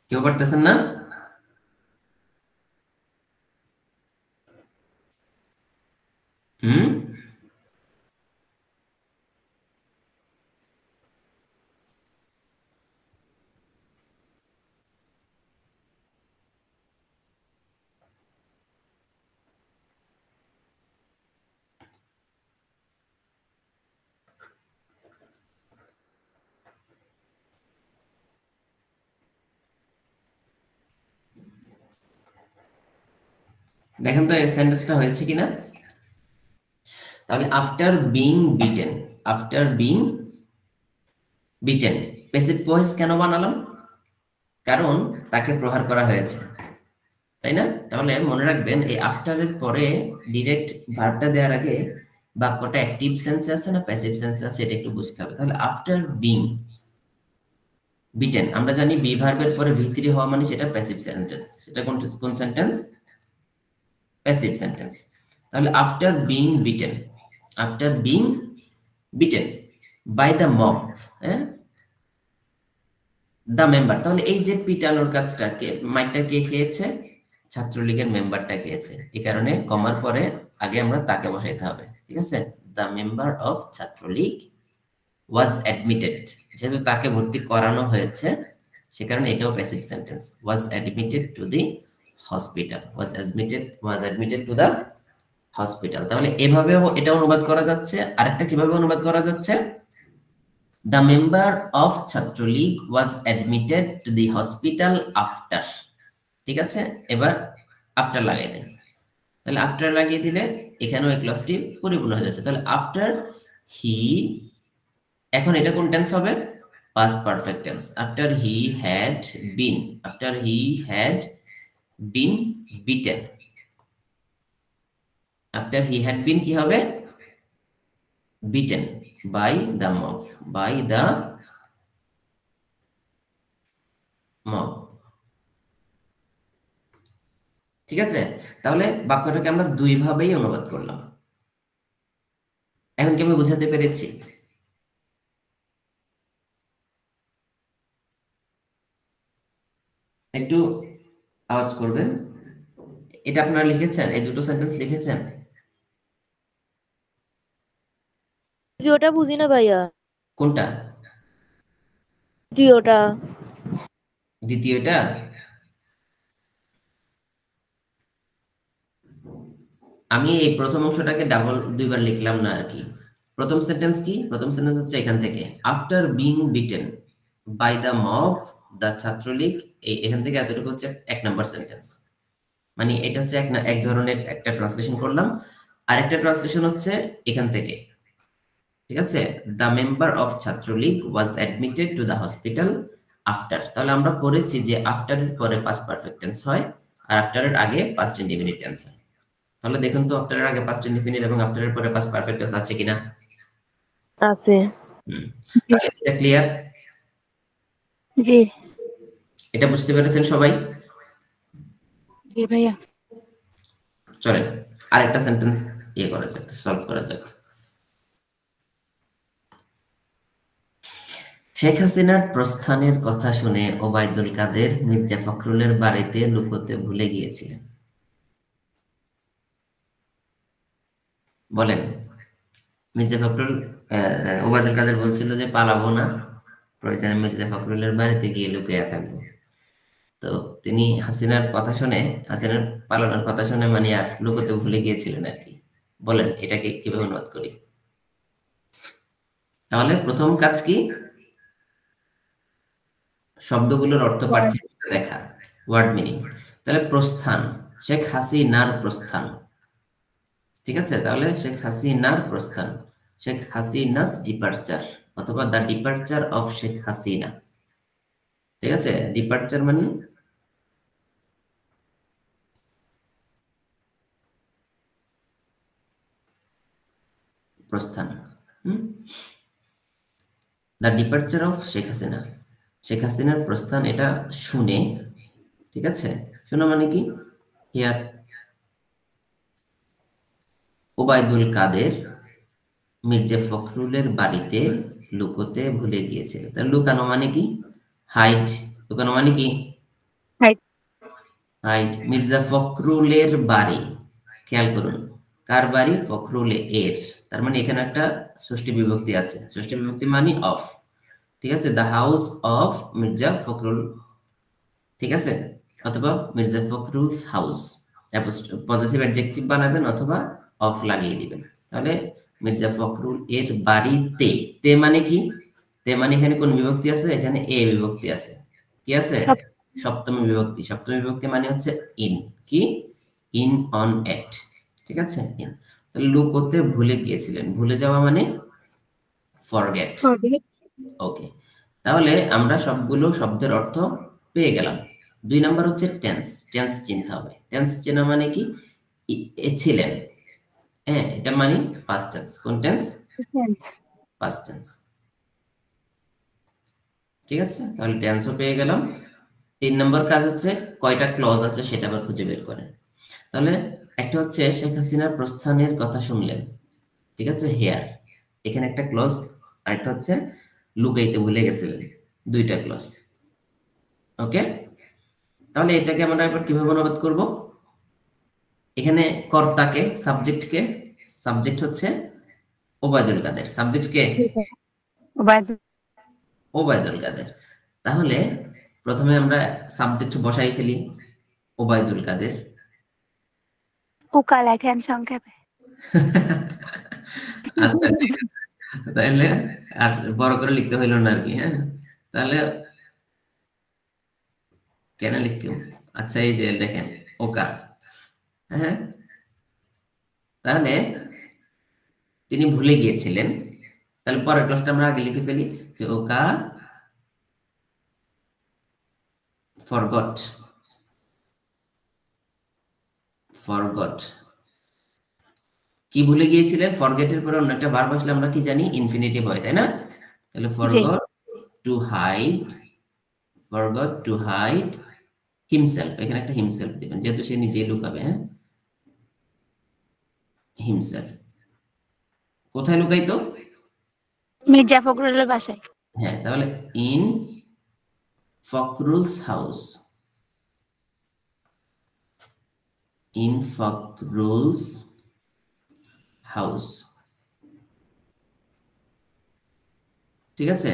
কেউ পারতেছেন না? হুম? দেখেন তো এই সেন্টেন্সটা হয়েছে কিনা। তাহলে after being beaten, after being beaten, passive voice কেন বানালাম? কারণ তাকে প্রহার করা হয়েছে, তাই না? তাহলে মনে রাখবেন এই আফটারের পরে ডিরেক্ট ভার্বটা দেওয়ার আগে বাক্যটা অ্যাক্টিভ সেন্সে আছে না প্যাসিভ সেন্সে আছে এটা একটু বুঝতে হবে। তাহলে আফটার বিং বিটেন, আমরা জানি বি ভার্বের পরে ভিতরি হওয়া মানে সেটা প্যাসিভ সেন্টেন্স। সেটা কোন সেন্টেন্স? Passive sentence. তাহলে after being beaten, after being beaten by the mob, হ্যাঁ, দ্য মেম্বার। তাহলে এই যে পিটানোর কাজটা মাইকটা কে খেয়েছে? ছাত্রলীগের মেম্বারটা খেয়েছে। এই কারণে কমার পরে আগে আমরা তাকে বসাইতে হবে, ঠিক আছে? The member of Chhatra League was admitted, যেহেতু তাকে ভর্তি করানো হয়েছে সে কারণে এটাও passive sentence. Was admitted to the hospital, was admitted to the hospital. তাহলে এভাবেও এটা অনুবাদ করা যাচ্ছে। আরেকটা কিভাবে অনুবাদ করা যাচ্ছে? The member of Chhatra League was admitted to the hospital after, ঠিক আছে? এবার আফটার লাগাই দেন। তাহলে আফটার লাগিয়ে দিলে এখানেও এই ক্লজটি পরিপূর্ণ হয়ে যাচ্ছে। তাহলে আফটার হি, এখন এটা কোন টেন্স হবে? Past perfect tense. After he had been, after he had been beaten, after he had been কি হবে? Beaten by the mob, by the mob, ঠিক আছে? তাহলে বাক্যটাকে আমরা দুই ভাবেই অনুবাদ করলাম। এখন কি আমি বোঝাতে পেরেছি? একটু আওয়াজ করবেন। এটা আপনারা লিখেছেন? এই দুটো সেন্টেন্স লিখেছেন? জি ওটা বুঝি না ভাইয়া। কোনটা? জি ওটা। দ্বিতীয়টা? আমি এই প্রথম অংশটাকে দুইবার লিখলাম না আর কি। প্রথম সেন্টেন্স কি? প্রথম সেন্টেন্স হচ্ছে এখান থেকে, after being beaten by the mob the Chhatra League. এখান থেকে এতটুকু হচ্ছে এক নাম্বার সেন্টেন্স। মানে এটা হচ্ছে এক ধরনের একটা ট্রান্সলেশন করলাম। আরেকটা ট্রান্সলেশন হচ্ছে এখান থেকে, ঠিক আছে? The member of Chhatra League was admitted to the hospital after. তাহলে আমরা পড়েছি যে আফটারের পরে পাস্ট পারফেক্ট টেন্স হয় আর আফটারের আগে পাস্ট ইনডিফিনিট টেন্স হয়। তাহলে দেখুন তো আফটারের আগে পাস্ট ইনডিফিনিট এবং আফটারের পরে পাস্ট পারফেক্ট টেন্স আছে কিনা। আছে। তাহলে এটা ক্লিয়ার? জি এটা বুঝতে পেরেছেন সবাই? জি ভাইয়া। চলেন আরেকটা সেন্টেন্স করা যাক, সলভ করা যাক। শেখ হাসিনার প্রস্থানের কথা শুনে ওবায়দুল কাদের মির্জা ফখরুলের বাড়িতে লুকোতে ভুলে গিয়েছিলেন। বলেন, মির্জা ফখরুল ওবায়দুল কাদের বলছিল যে পালাবো না, প্রয়োজনে মির্জা ফখরুলের বাড়িতে গিয়ে লুকিয়ে থাকবো। তো তিনি হাসিনার কথা শুনে, হাসিনার পালানোর কথা শুনে মানে আর লুকোতে ভুলে গিয়েছিলেন আর কি। বলেন এটাকে কিভাবে অনুবাদ করি? তাহলে প্রথম কাজ কি? শব্দগুলোর অর্থ পার্থক্য দেখা, ওয়ার্ড মিনিং। তাহলে প্রস্থান, শেখ হাসিনার প্রস্থান, ঠিক আছে? তাহলে শেখ হাসিনার প্রস্থান, শেখ হাসিনাস ডিপারচার, অথবা the departure of Sheikh Hasina, ঠিক আছে? ডিপারচার মানে প্রস্থান। The departure of Sheikh Hasina, Sheikh হাসিনার প্রস্থান, এটা শুনে, ঠিক আছে? শুনে মানে কি? হিয়ার ওবায়দুল কাদের মির্জা ফখরুলের বাড়িতে লুকোতে ভুলে গিয়েছিল। তাহলে লুকানো মানে কি? হাইড। লুকানো মানে কি? হাইট মির্জা ফখরুলের বাড়ি, খেয়াল করুন কার বাড়ি, ফখরুল এর, তার মানে এখানে একটা ষষ্ঠী বিভক্তি আছে, ষষ্ঠী বিভক্তি মানে অফ, ঠিক আছে, the house of Mirza Fakhrul, ঠিক আছে, অথবা মির্জা ফখরুলস হাউস, পজিটিভ অ্যাডজেক্টিভ বানাবেন অথবা অফ লাগিয়ে দিবেন, তাহলে মির্জা ফখরুল এর বাড়িতে, তে মানে কি, তে মানে এখানে কোন বিভক্তি আছে, এখানে এ বিভক্তি আছে, কি আছে, সব সপ্তমী বিভক্তি, সপ্তমী বিভক্তি মানে হচ্ছে ইন, কি, ইন, অন, এট, ঠিক আছে, ইন, তাহলে লুকোতে ভুলে গিয়েছিলেন, ভুলে যাওয়া মানে ফরগেট, forget ওকে, তাহলে আমরা সবগুলো শব্দের অর্থ পেয়ে গেলাম। 2 নাম্বার হচ্ছে টেন্স, টেন্স চিনতে হবে, টেন্স চেনা মানে কি, এ ছিলেন, হ্যাঁ এটা মানে পাস্ট টেন্স, কোন tense, to send. Past tense, ঠিক আছে, তাহলে টেন্সও পেয়ে গেলাম। 3 নম্বর কাজ হচ্ছে কয়টা ক্লজ আছে সেটা আবার খুঁজে বের করেন। তাহলে একটা হচ্ছে শেখ হাসিনার প্রস্থানের কথা শুনলেন, ঠিক আছে, হেয়ার, এখানে একটা ক্লজ, আরেকটা হচ্ছে লুকাইতে ভুলে গেছিলেন, 2টা ক্লজ, ওকে, তাহলে এটাকে আমরা এবার কিভাবে অনুবাদ করব, এখানে কর্তাকে, সাবজেক্টকে, সাবজেক্ট হচ্ছে ওবায়দুল কাদের, সাবজেক্টকে By the ওবায়দুল কাদের, তাহলে প্রথমে আমরা সাবজেক্ট বসাই ফেলি ওবায়দুল কাদের, উকা লেখেন সংক্ষেপে। আচ্ছা ঠিক আছে, তাহলে আর বড় করে লিখতে হইল না আর কি, হ্যাঁ, তাহলে কেন লিখতে, আচ্ছা এই যে দেখেন ওকা, হ্যাঁ, তাহলে তিনি ভুলে গিয়েছিলেন, তাহলে পরের ক্লাসটা আমরা আগে লিখে ফেলি যে ওকা ফরগট, ফরগট, কি ভুলে গিয়েছিলেন, ফরগেটের পরে অন্য একটা ভার্ব আসলে আমরা কি জানি, ইনফিনিটিভ হয়, তাই না, তাহলে জি forgot to hide, forgot to hide himself, এখানে একটা হিমসেলফ দিবেন যেহেতু সে নিজেই লুকাবে, হ্যাঁ, হিমসেলফ, কোথায় লুকাইতো, মির্জা ফখরুলের বাসায়। হ্যাঁ, তাহলে in Fakhrul's house, in Fakhrul's house, ঠিক আছে,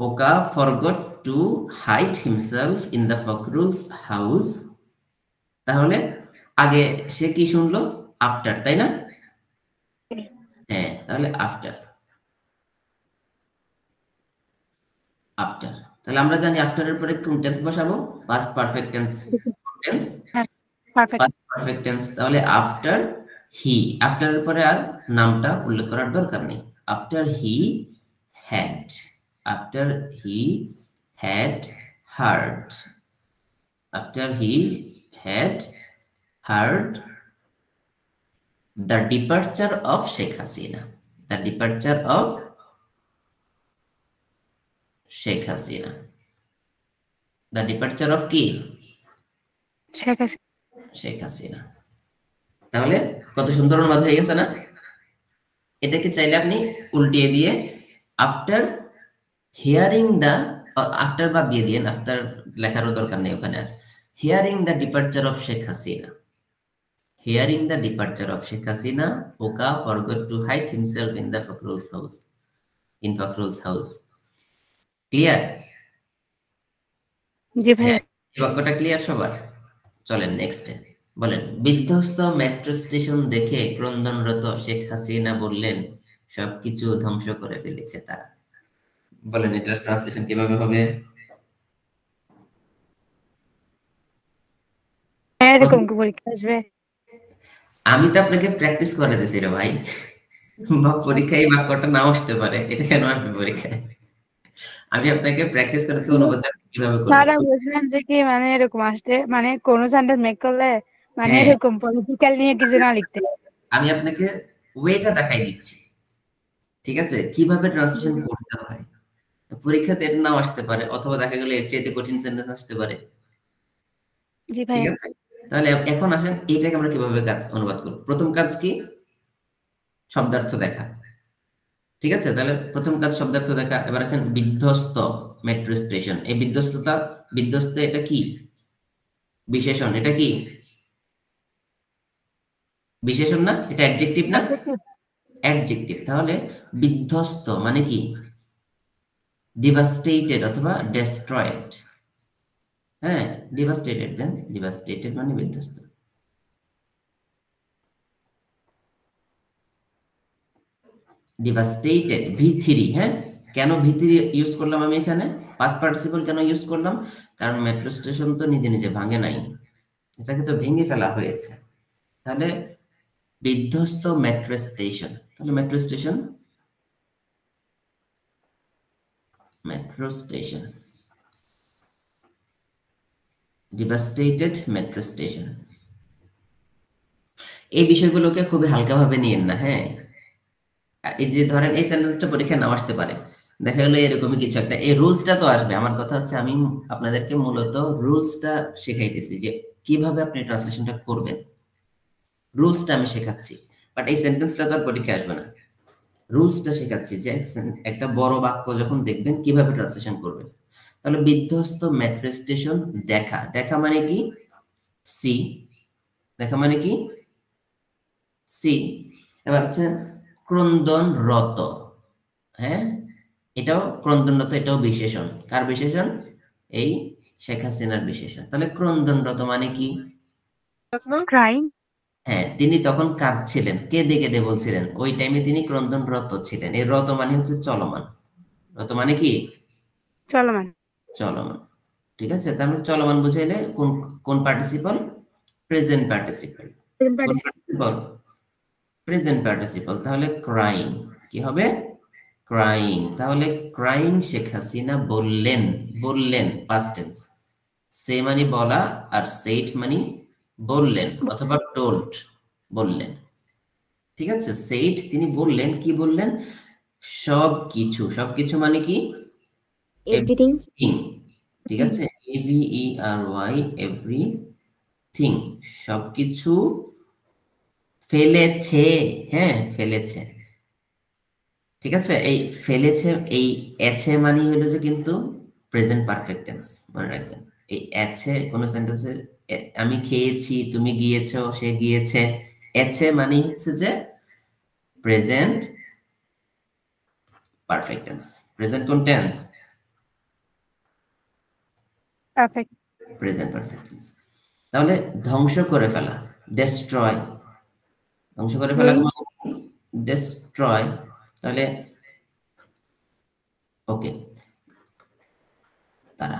ওকা forgot to hide himself in the Fakhrul's house, তাহলে আগে সে কি শুনলো, আফটার, তাই না, হ্যাঁ, তাহলে আফটার, আফটার, তাহলে আমরা জানি আফটারের পরে কোন টেন্স বসাবো, পাস্ট পারফেক্ট টেন্স, টেন্স হ্যাঁ পারফেক্ট। পাস্ট পারফেক্ট টেন্স, তাহলে আফটার হি, আফটারের পরে আর নামটা উল্লেখ করার দরকার নেই, after he had, after he had hard, after he had hard the departure of Sheikh Hasina, the departure of Sheikh Hasina, the departure of কি, শেখ হাসিনা। শেখ হাসিনা, তাহলে কত সুন্দর অনুবাদ হয়ে গেছে না, এটাকে চাইলে আপনি উল্টিয়ে দিয়ে আফটার হিয়ারিং দা, আফটার বাদ দিয়ে দিয়েন, আফটার লেখারও দরকার নেই ওখানে আর, hearing the departure of Sheikh Hasina, hearing the departure of Sheikh Hasina, Oka forgot to hide himself in the Fakhrul's house, in Fakhrul's house, clear, জি ভাইয়া। এই বাক্যটা ক্লিয়ার সবার, চলেন নেক্সটে বলেন, বিধ্বস্ত মেট্রো স্টেশন দেখে ক্রন্দনরত শেখ হাসিনা বললেন সবকিছু ধ্বংস করে ফেলেছে তারা, বলেন এটার ট্রান্সলেশন কিভাবে হবে, এরকম কি পরীক্ষা আসবে? আমি তো আপনাকে প্র্যাকটিস করে দিছি রে ভাই, বা পরীক্ষায় এই বাক্যটা নাও আসতে পারে, এটা কেন আসবে পরীক্ষায়, আমি আপনাকে প্র্যাকটিস করেছি অনুবাদ কিভাবে স্যার করবেন, বুঝলাম যে কি মানে এরকম আসতে, মানে কোন সেন্টেন্স মেক করলে মানে হ্যাঁ, এরকম পলিটিক্যাল নিয়ে কিছু না লিখতে। আমি আপনাকে ওয়েটা দেখাই দিচ্ছি, ঠিক আছে, কিভাবে ট্রান্সলেশন করতে হয়, পরীক্ষাতে এটা নাও আসতে পারে অথবা দেখা গেলে এর চাইতে কঠিন সেন্টেন্স আসতে পারে, জি ঠিক ভাইয়া। আছে, তাহলে এখন আসেন এইটাকে আমরা কিভাবে কাজ অনুবাদ করব, প্রথম কাজ কি, শব্দার্থ দেখা, ঠিক আছে, তাহলে প্রথম কাজ শব্দার্থ দেখা, এবার আসেন বিধ্বস্ত মেট্রো স্টেশন, এই বিধ্বস্ত এটা কি, বিশেষণ, এটা কি বিশেষণ না, এটা অ্যাডজেক্টিভ না, অ্যাডজেক্টিভ। তাহলে বিধ্বস্ত মানে কি ডিভাস্টেটেড অথবা ডেস্ট্রয়েড। হ্যাঁ, ডিভাস্টেটেড, দেন ডিভাস্টেটেড মানে বিধ্বস্ত। Devastated V3। হ্যাঁ, কেন V3 ইউজ করলাম আমি এখানে, পাস্ট পার্টিসিপল কেন ইউজ করলাম? কারণ মেট্রো স্টেশন তো নিজে নিজে ভাঙে নাই, এটাকে তো ভেঙে ফেলা হয়েছে। তাহলে বিধ্বস্ত মেট্রো স্টেশন, তাহলে metro station, metro station, devastated metro station. এই বিষয়গুলোকে খুবই হালকাভাবে নিয়েন না। হ্যাঁ, এই যে ধরেন এই সেন্টেন্সটা পরীক্ষায় নাও আসতে পারে, দেখা গেলো এরকমই কিছু একটা, এই রুলসটা তো আসবে। আমার কথা হচ্ছে আমি আপনাদেরকে মূলত রুলসটা শেখাইতেছি যে কিভাবে আপনি ট্রান্সলেশনটা করবেন, রুলসটা আমি শেখাচ্ছি। বাট এই সেন্টেন্সটা তো আর পরীক্ষায় আসবে না, রুলসটা শেখাচ্ছি যে একটা বড় বাক্য যখন দেখবেন কিভাবে ট্রান্সলেশন করবেন। তাহলে বিধ্বস্ত মেট্রো স্টেশন দেখা, দেখা মানে কি সি, দেখা মানে কি সি। এবার হচ্ছে ক্রন্দনরত। হ্যাঁ, এটাও ক্রন্দনরত, এটাও বিশেষণ। কার বিশেষণ? এই শেখ হাসিনার বিশেষণ। তাহলে ক্রন্দনরত মানে কি? ক্রাইম। হ্যাঁ, তিনি তখন কাঁদছিলেন, কেঁদে কেঁদে বলছিলেন, ওই টাইমে তিনি ক্রন্দনরত ছিলেন। এই রত মানে হচ্ছে চলমান, রত মানে কি চলমান। চলমান। ঠিক আছে, তাহলে চলমান বুঝাইলে কোন কোন পার্টিসিপল? Present participle. কোন পার্টিসিপল? Present participle. তাহলে ক্রাইং কি হবে? ক্রাইং। তাহলে ক্রাইং শেখ হাসিনা বললেন, বললেন পাস্ট টেন্স। সে মানে বলা, আর সেইড মানে বললেন অথবা টোল্ড, বললেন। ঠিক আছে, সেইড তিনি বললেন, কি বললেন? সবকিছু, সবকিছু মানে কি এভরিথিং। এভরিথিং। ঠিক আছে, EVERY, এভরিথিং, সবকিছু ফেলেছে। হ্যাঁ, ফেলেছে। ঠিক আছে, এই ফেলেছে, এই এছে মানে হলো যে কিন্তু প্রেজেন্ট পারফেক্ট টেন্স, মনে রাখবেন। এই এছে কোন সেন্টেন্সে, আমি খেয়েছি, তুমি গিয়েছো, সে গিয়েছে, এছে মানে হচ্ছে যে প্রেজেন্ট পারফেক্ট টেন্স। প্রেজেন্ট কোন tense? Perfect. Present perfect tense. তাহলে ধ্বংস করে ফেলা, ডেস্ট্রয়, ধ্বংস করে ফেলা ডেস্ট্রয়। তাহলে ওকে, তারা।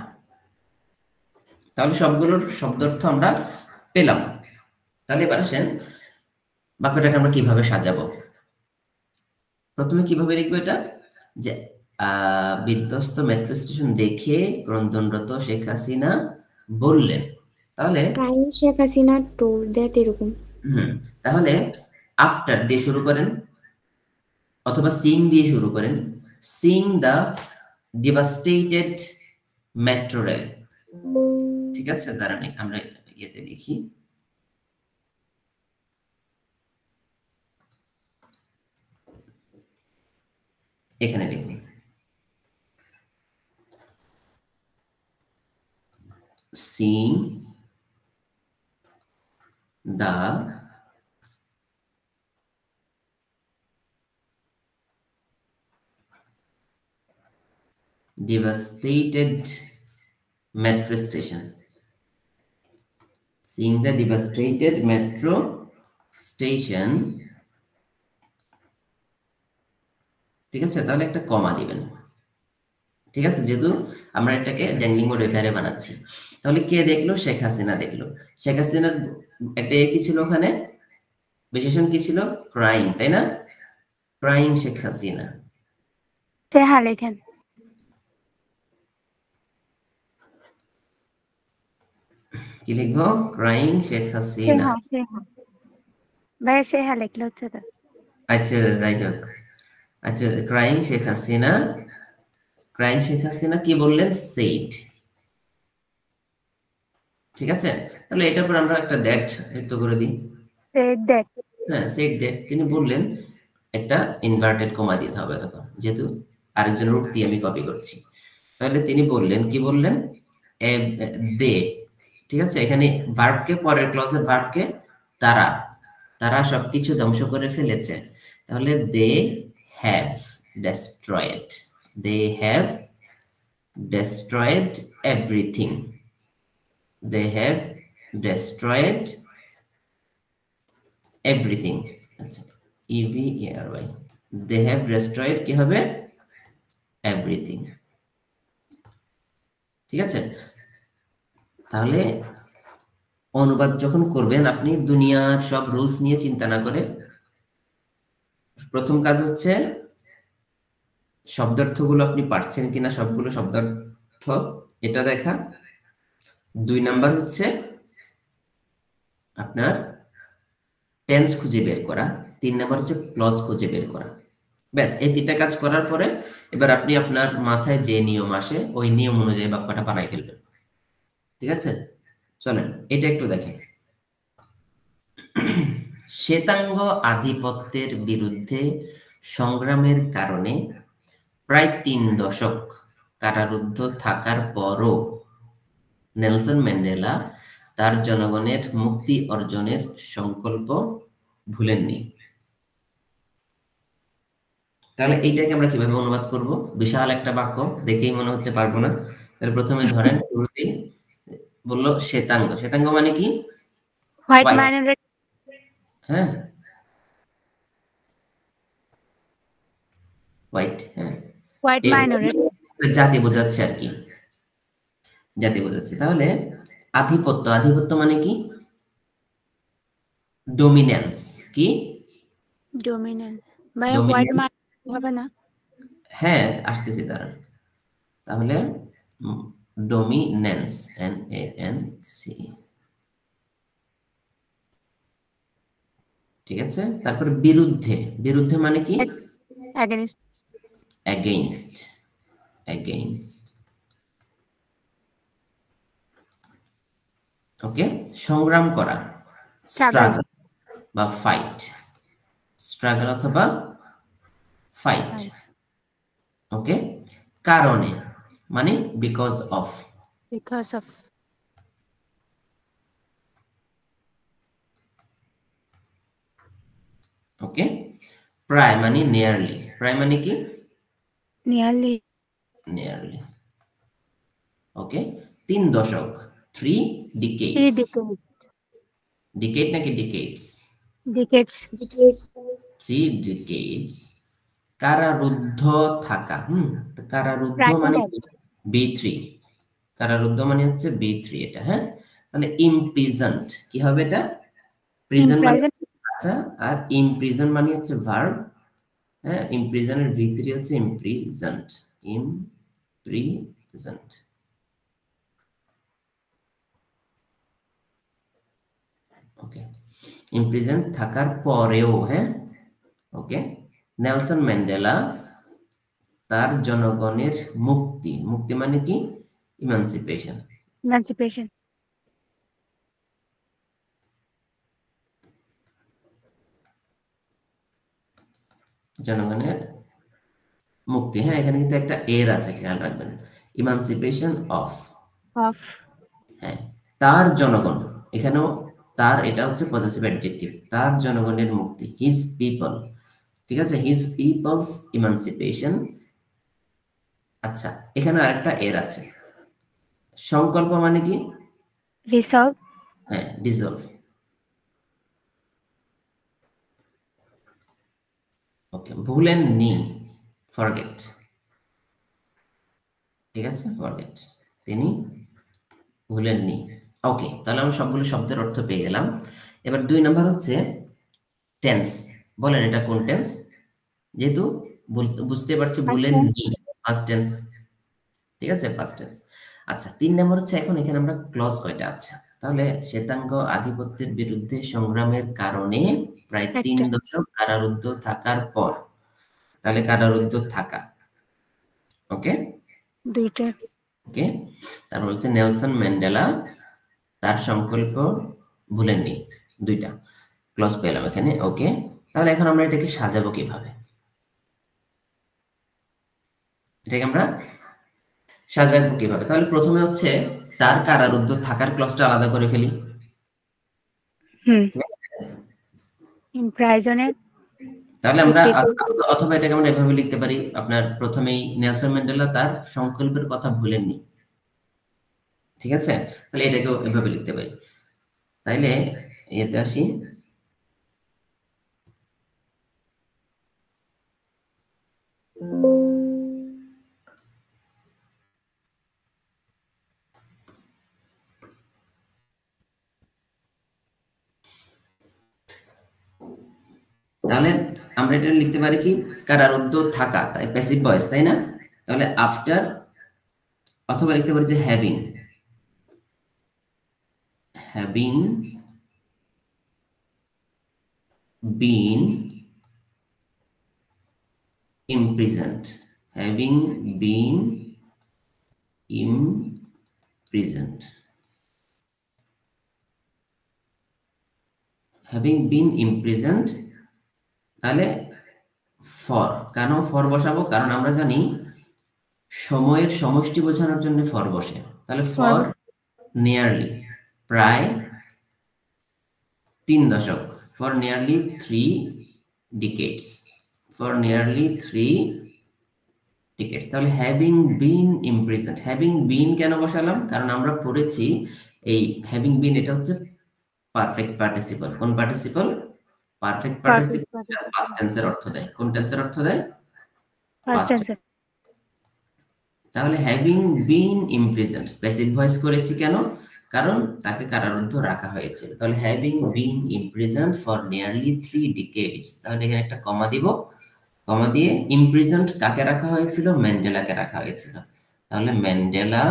তাহলে সবগুলোর শব্দার্থ আমরা পেলাম। তাহলে এবার আসেন বাক্যটাকে আমরা কিভাবে সাজাবো। প্রথমে কিভাবে লিখবো এটা, যে বিধ্বস্ত মেট্রো স্টেশন দেখে ক্রন্দনরত শেখ হাসিনা বললেন। তাহলে crime Sheikh Hasina toll that, এরকম। তাহলে আফটার দিয়ে শুরু করেন অথবা সিং দিয়ে শুরু করেন। Singh the devastated metro rail. ঠিক আছে, দাঁড়ান আমরা ইয়েতে লিখি, এখানে লিখি seeing the devastated metro station, seeing the devastated metro station। ঠিক আছে, তাহলে একটা কমা দিবেন। ঠিক আছে, যেহেতু আমরা এটাকে ড্যাংলিং মডিফায়ারে বানাচ্ছি। তাহলে কে দেখলো? শেখ হাসিনা দেখলো। শেখ হাসিনার একটা কি ছিল ওখানে, বিশেষণ কি ছিল? ক্রাইং, তাই না? ক্রাইং শেখ হাসিনা। চেহা লেখেন। কি লিখবো? ক্রাইং শেখ হাসিনা। ভাই চেহা লিখলে হচ্ছে তো। আচ্ছা, যাই হোক। আচ্ছা, ক্রাইং শেখ হাসিনা, ক্রাইং শেখ হাসিনা কি বললেন? সেইড। ঠিক আছে, তাহলে এটার পর আমরা একটা দ্যাট যুক্ত করে দিই। দ্যাট। হ্যাঁ, সেইড দ্যাট, তিনি বললেন, একটা ইনভার্টেড কমা দিতে হবে তখন, যেহেতু আরেকজনের উক্তি আমি কপি করছি। তাহলে তিনি বললেন, কি বললেন? দে। ঠিক আছে, এখানে ভার্বকে, পরের ক্লজের ভার্বকে তারা, তারা সবকিছু ধ্বংস করে ফেলেছে। তাহলে they have destroyed, they have destroyed everything, they have destroyed everything, আচ্ছা EVERY, they have destroyed কি হবে everything, ঠিক আছে। তাহলে অনুবাদ যখন করবেন আপনি দুনিয়ার সব রুলস নিয়ে চিন্তা না করে প্রথম কাজ হচ্ছে শব্দার্থগুলো আপনি পারছেন কিনা, সবগুলো শব্দার্থ এটা দেখা। 2 নাম্বার হচ্ছে আপনার টেন্স খুঁজে বের করা। 3 নাম্বার হচ্ছে ক্লজ খুঁজে বের করা। ব্যাস, এই 3টা কাজ করার পরে এবার আপনি আপনার মাথায় যে নিয়ম আসে ওই নিয়ম অনুযায়ী বাক্যটা বানাই ফেলবেন, ঠিক আছে। চলেন এটা একটু দেখেন। শ্বেতাঙ্গ আধিপত্যের বিরুদ্ধে সংগ্রামের কারণে প্রায় 3 দশক কারারুদ্ধ থাকার পরও নেলসন ম্যান্ডেলা তার জনগণের মুক্তি অর্জনের সংকল্প ভুলেননি। তাহলে এইটাকে আমরা কিভাবে অনুবাদ করব? বিশাল একটা বাক্য, দেখেই মনে হচ্ছে পারবো না। তাহলে প্রথমে ধরেন শুরুতেই বললো শ্বেতাঙ্গ, শ্বেতাঙ্গ মানে কি? হোয়াইট White, মাইনরিটি, হ্যাঁ হোয়াইট, হ্যাঁ হোয়াইট এই মাইনরিটি, জাতি বোঝাচ্ছে আর কি, জাতি বোঝাচ্ছে। তাহলে আধিপত্য, আধিপত্য মানে কি? ডোমিনেন্স, কি ডোমিনেন্স। ভাইয়া হোয়াইট ডোমিনেন্স, মাইনরিটি হবে না? হ্যাঁ আসতেছি তার। তাহলে ডোমিনেন্স, NANC, ঠিক আছে। তারপর বিরুদ্ধে, বিরুদ্ধে মানে কি? অ্যাগেনিস্ট, এগেইনস্ট, এগেইনস্ট, ওকে। সংগ্রাম করা, স্ট্রাগল বা ফাইট, স্ট্রাগল অথবা ফাইট, ওকে। কারণে মানে বিকজ অফ, বিকজ অফ, ওকে। প্রায় মানে নিয়ারলি, প্রায় মানে কি? নিয়ারলি, নিয়ারলি, ওকে। 3 দশক, 3 3 ডিকেডস, ডিকেড, ডিকেড নাকি ডিকেডস? ডিকেডস, 3 ডিকেডস কারারুদ্ধ থাকা, তো কারারুদ্ধ মানে প্রায় B3, কারারুদ্ধ মানে হচ্ছে B3 এটা, হ্যাঁ। তাহলে ইমপ্রিজন্ড কি হবে এটা? প্রিজন মানে ইমপ্রেজেন্ট, আচ্ছা, আর ইমপ্রিজন মানে হচ্ছে ভার্ব, হ্যাঁ। ইমপ্রিজনের V3 হচ্ছে ইমপ্রিজন্ড, ইমপ্রিজন্ড, ওকে। ইমপ্রিজন থাকার পরেও, হ্যাঁ, ওকে। নেলসন ম্যান্ডেলা তার জনগণের মুক্তি, মুক্তি মানে কি? ইমানসিপেশন, ইমানসিপেশন, জনগণের মুক্তি, হ্যাঁ। এখানে কিন্তু একটা এর আছে, খেয়াল রাখবেন। ইমানসিপেশন অফ, অফ, হ্যাঁ, তার জনগণ, এখানেও তার, এটা হচ্ছে পজেসিভ অ্যাডজেক্টিভ, তার জনগণের মুক্তি, হিজ পিপল, ঠিক আছে, হিজ পিপলস ইমানসিপেশন। আচ্ছা, এখানে আরেকটা এর আছে। সংকল্প মানে কি? রিসলভ, হ্যাঁ, ডিজলভ, ওকে। ভুলেননি, ফরগেট, ঠিক আছে, ফরগেট, তিনি ভুলেননি, ওকে। তাহলে আমরা সবগুলো শব্দের অর্থ পেয়ে গেলাম। এবার 2 নাম্বার হচ্ছে টেন্স। বলেন এটা কোন টেন্স? যেহেতু বুঝতে পারছি ভুলেননি, পাস্ট টেন্স, ঠিক আছে, পাস্ট টেন্স। আচ্ছা, 3 নাম্বার হচ্ছে এখন এখানে আমরা ক্লজ কয়টা আছে? তাহলে শ্বেতাঙ্গ আধিপত্যের বিরুদ্ধে সংগ্রামের কারণে প্রায় 3 একটা, দশক কারারুদ্ধ থাকার পর, তাহলে কারারুদ্ধ থাকা, ওকে, দুইটা, ওকে। তারপর হচ্ছে নেলসন ম্যান্ডেলা তার সংকল্প ভুলেননি, 2টা ক্লজ পেলাম এখানে, ওকে। তাহলে এখন আমরা এটাকে সাজাবো কিভাবে? এটাকে আমরা সাজাবো কিভাবে? তাহলে প্রথমে হচ্ছে তার কারারুদ্ধ থাকার ক্লজটা আলাদা করে ফেলি। হুম ঠিক আছে? ইমপ্রাইজনের তাহলে আমরা details অথবা এটাকে আমরা এভাবে লিখতে পারি, আপনার প্রথমেই নেলসন ম্যান্ডেলা তার সংকল্পের কথা ভুলেননি। ঠিক আছে? তাহলে এটাকেও এভাবে লিখতে পারি। তাইলে এতে আসি। তাহলে আমরা এটা লিখতে পারি কি, কারারুদ্ধ থাকা, তাই প্যাসিভ ভয়েস, তাই না? তাহলে আফটার, অথবা লিখতে পারি যে having having been imprisoned, having been imprisoned, having been imprisoned। তাহলে ফর, কেন ফর বসাবো? কারণ আমরা জানি সময়ের সমষ্টি বোঝানোর জন্য ফর বসে। তাহলে ফর নিয়ারলি, প্রায় 3 দশক, for nearly 3 ডিকেডস, for nearly 3 decades. তাহলে হ্যাভিং বিন ইমপ্রিজন্ড, হ্যাভিং বিন কেন বসালাম? কারণ আমরা পড়েছি এই হ্যাভিং বিন এটা হচ্ছে পারফেক্ট পার্টিসিপল। কোন পার্টিসিপল? পারফেক্ট পার্টিসিপল পাস্ট টেন্সের অর্থ দেয়। কোন টেন্সের অর্থ দেয়? past tense তাহলে having been imprisoned, passive voice করেছি কেন? কারণ তাকে কারারুদ্ধ রাখা হয়েছিল। তাহলে having been imprisoned for nearly 3 decades. তাহলে এখানে একটা কমা দিব, কমা দিয়ে ইমপ্রিজন্ড কাকে রাখা হয়েছিল? ম্যান্ডেলাকে রাখা হয়েছিল। তাহলে Mandela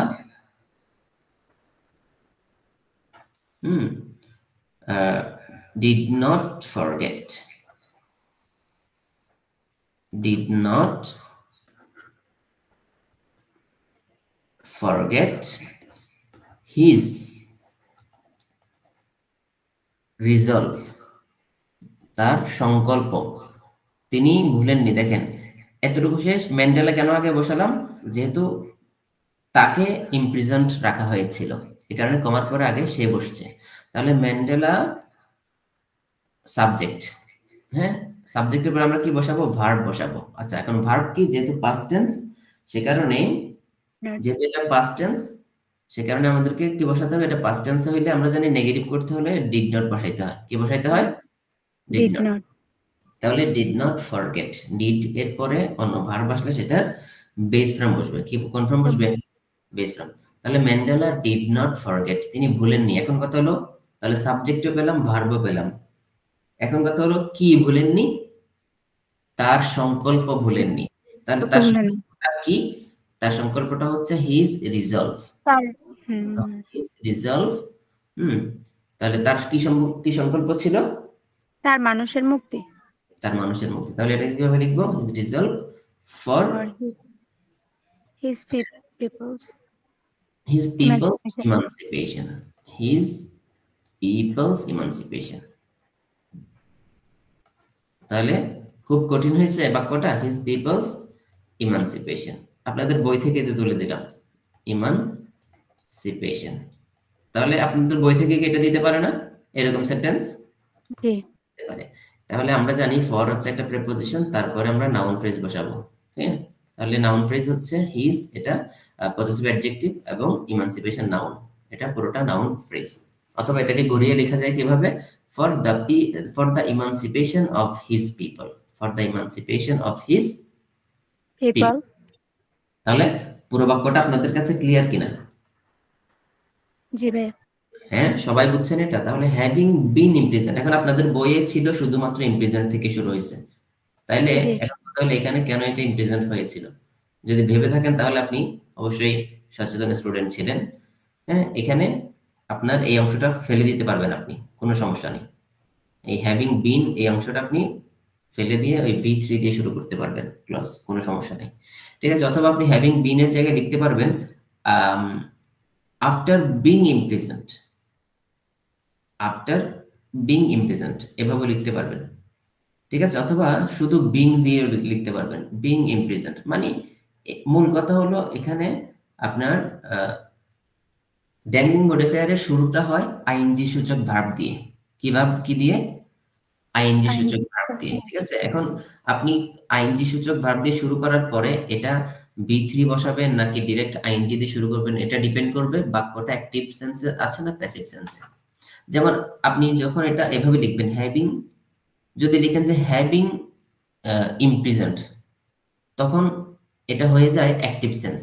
did not forget, did not forget his resolve, তার সংকল্প তিনি ভুলেননি। দেখেন এতটুকু শেষ। ম্যান্ডেলা কেন আগে বসালাম? যেহেতু তাকে ইমপ্রিজন্ড রাখা হয়েছিল, এই কারণে কমার পরে আগে সে বসছে। তাহলে ম্যান্ডেলা সাবজেক্ট, হ্যাঁ, সাবজেক্টের পর আমরা কি বসাবো? ভার্ব বসাবো। আচ্ছা, এখন ভার্ব কি? যেহেতু পাস্ট টেন্স, সে কারণে যেহেতু এটা পাস্ট টেন্স, সে কারণে আমাদেরকে কি বসাতে হবে? এটা পাস্ট টেন্স হইলে আমরা জানি নেগেটিভ করতে হলে ডিড নট বসাইতে হয়। কি বসাইতে হয়? Did did not. not তাহলে ডিড নট ফরগেট, ডিড এর পরে অন্য ভার্ব আসলে সেটার বেস ফর্ম বসবে। কি কোন ফর্ম বসবে? Base form. তাহলে ম্যান্ডেলা ডিড নট ফরগেট, তিনি ভুলেননি। এখন কথা হলো, তাহলে সাবজেক্টও পেলাম, ভার্বও পেলাম। এখন কথা হলো কি ভুলেননি? তার সংকল্প ভুলেননি। তাহলে তার সংকল্পটা কি? তার সংকল্পটা হচ্ছে হিজ রিজলভ, হিজ রিজলভ। তাহলে তার কি সংকল্প ছিল? তার মানুষের মুক্তি, তার মানুষের মুক্তি। তাহলে এটা কিভাবে লিখবো? His resolve for his people's his people's emancipation, his people's emancipation। তাহলে খুব কঠিন হয়েছে বাক্যটা, হিজ পিপলস ইমানসিপেশন। আপনাদের বই থেকে যে তুলে দিলাম, ইমানসিপেশন। তাহলে আপনাদের বই থেকে কি এটা দিতে পারে না এরকম সেন্টেন্স? জি দিতে পারে। তাহলে আমরা জানি ফর হচ্ছে একটা প্রিপোজিশন, তারপরে আমরা নাউন ফ্রেজ বসাবো। হ্যাঁ, তাহলে নাউন ফ্রেজ হচ্ছে হিজ, এটা পজেসিভ অ্যাডজেক্টিভ, এবং ইমানসিপেশন নাউন, এটা পুরোটা নাউন ফ্রেজ। অথবা এটাকে ঘুরিয়ে লেখা যায় কিভাবে? for the emancipation of his people, for the emancipation of his people তাহলে পুরো বাক্যটা আপনাদের কাছে ক্লিয়ার কিনা? জি ভাই হ্যাঁ, সবাই বুঝছেন এটা? তাহলে হ্যাভিং বিন ইমপ্রিজন্ড, এখন আপনাদের বইয়ে ছিল শুধুমাত্র ইমপ্রিজন্ড থেকে শুরু হয়েছে, তাইলে এখন তাহলে এখানে কেন এটা ইমপ্রিজন্ড হয়েছিল যদি ভেবে থাকেন, তাহলে আপনি অবশ্যই সচেতন স্টুডেন্ট ছিলেন। হ্যাঁ, এখানে আপনার এই অংশটা ফেলে দিতে পারবেন আপনি, কোনো সমস্যা নেই। এই হ্যাভিং বিন এই অংশটা আপনি ফেলে দিয়ে ওই V3 দিয়ে শুরু করতে পারবেন ক্লজ, কোনো সমস্যা নেই। ঠিক আছে? অথবা আপনি হ্যাভিং বিন এর জায়গায় লিখতে পারবেন আফটার বিং ইমপ্রিজন্ড, আফটার বিং ইমপ্রিজন্ড, এভাবে লিখতে পারবেন। ঠিক আছে? অথবা শুধু বিং দিয়ে লিখতে পারবেন, বিং ইমপ্রিজন্ড। মানে মূল কথা হলো এখানে আপনার ড্যাংলিং মডিফায়ারের শুরুটা হয় আইএনজি সূচক ভার্ব দিয়ে। কি দিয়ে? আইএনজি সূচক ভার্ব দিয়ে। ঠিক আছে, এখন আপনি আইএনজি সূচক ভার্ব দিয়ে শুরু করার পরে এটা বি3 বসাবেন নাকি ডিরেক্ট আইএনজি দিয়ে শুরু করবেন, এটা ডিপেন্ড করবে বাক্যটা অ্যাক্টিভ সেন্সে আছে না প্যাসিভ সেন্সে। যেমন আপনি যখন এটা এভাবে লিখবেন, হ্যাভিং, যদি লিখেন যে হ্যাভিং ইমপ্রিজেন্ট, তখন এটা হয়ে যায় অ্যাক্টিভ সেন্স।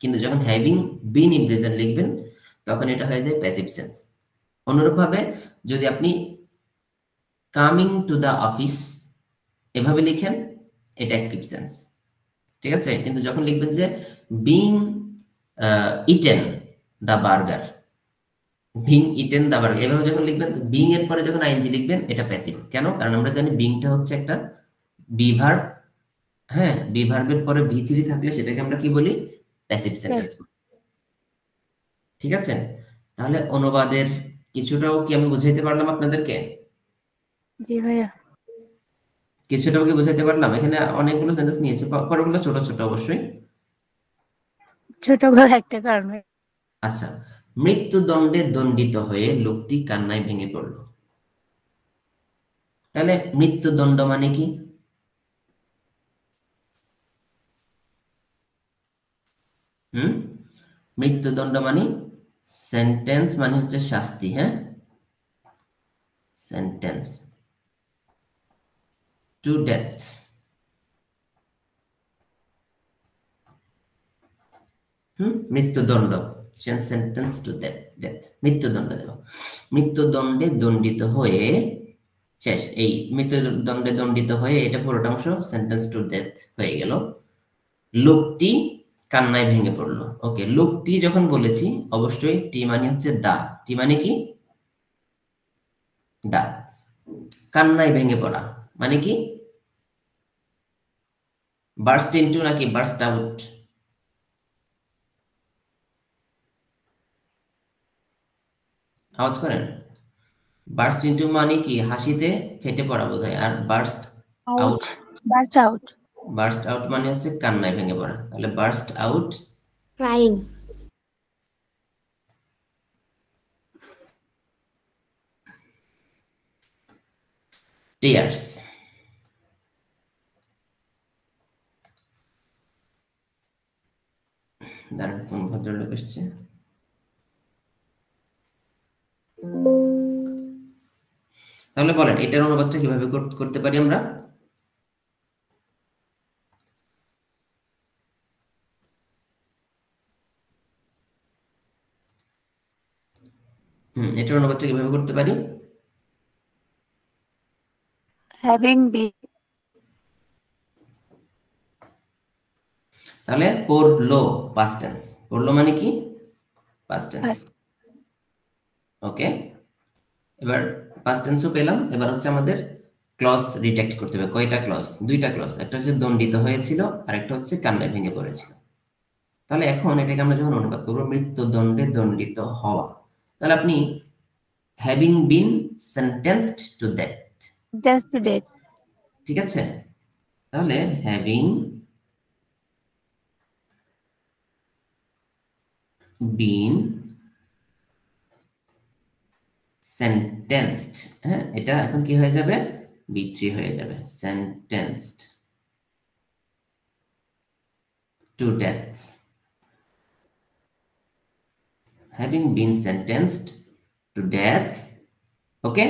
কিন্তু যখন হ্যাভিং বিন ইমপ্রিজেন্ট লিখবেন, তখন এটা হয়ে যায় প্যাসিভ সেন্স। অনুরূপভাবে যদি আপনি কামিং টু দ্য অফিস এভাবে লিখেন, এটা অ্যাক্টিভ সেন্স। ঠিক আছে, কিন্তু যখন লিখবেন যে being eaten the burger, being eaten the burger এভাবে যখন লিখবেন, বিং এর পরে যখন আইএনজি লিখবেন, এটা প্যাসিভ। কেন? কারণ আমরা জানি বিংটা হচ্ছে একটা বি ভার্ব। হ্যাঁ, বি ভার্বের পরে ভি3 থাকলে সেটাকে আমরা কি বলি? Passive sentence. ঠিক আছে, তাহলে অনুবাদের কিছুটাও কি আমি বুঝাইতে পারলাম আপনাদেরকে? জি ভাইয়া। কিছুটাও কি বুঝাইতে পারলাম? এখানে অনেকগুলো সেন্টেন্স নিয়েছে, পরেরগুলো ছোট ছোট অবশ্যই। ছোট করে একটা কারণ। আচ্ছা, মৃত্যুদণ্ডে দণ্ডিত হয়ে লোকটি কান্নায় ভেঙে পড়ল। তাহলে মৃত্যুদণ্ড মানে কি? মৃত্যুদণ্ড মানে সেন্টেন্স, মানে হচ্ছে শাস্তি। হ্যাঁ, সেন্টেন্স টু ডেথ। মৃত্যুদণ্ড, সেন্টেন্স টু ডেথ, মৃত্যুদণ্ড দেব। মৃত্যুদণ্ডে দণ্ডিত হয়ে, শেষ। এই মৃত্যুদণ্ডে দণ্ডিত হয়ে এটা পুরোটা অংশ সেন্টেন্স টু ডেথ হয়ে গেল। লোকটি কান্নায় ভেঙে পড়লো। ওকে, লোকটি যখন বলেছি, অবশ্যই টি মানে হচ্ছে দা। টি মানে কি? দা। কান্নায় ভেঙে পড়া মানে কি? বার্স্ট ইনটু নাকি বার্স্ট আউট? আওয়াজ করেন। বার্স্ট ইনটু মানে কি? হাসিতে ফেটে পড়া বোঝায়। আর burst out, burst out. Burst out মানে হচ্ছে কান্নায় ভেঙে পড়া। তাহলে বার্স্ট আউট ক্রাইং। টিয়ার্স। দাঁড়ান, কোন ভদ্রলোক এসছে? তাহলে বলেন এটার অনুবাদটা কিভাবে করতে পারি আমরা? এটার অনুবাদটা কিভাবে করতে পারি? Having be. তাহলে পড়লো, পাস্ট টেন্স। পড়লো মানে কি? Past tense. ওকে, এবার পাস্ট টেন্সও পেলাম। এবার হচ্ছে আমাদের ক্লজ রিটেক্ট করতে হবে। কয়টা ক্লজ? দুইটা ক্লজ। একটা হচ্ছে দণ্ডিত হয়েছিল, আর একটা হচ্ছে কান্নায় ভেঙে পড়েছিল। তাহলে এখন এটাকে আমরা যখন অনুবাদ করবো, মৃত্যুদণ্ডে দণ্ডিত হওয়া, তাহলে আপনি having been sentenced to death. Just to death. ঠিক আছে, তাহলে হ্যাভিং বিন সেন্টেন্সড। হ্যাঁ, এটা এখন কি হয়ে যাবে? বি3 হয়ে যাবে। Sentenced to death, having been sentenced to death. Okay,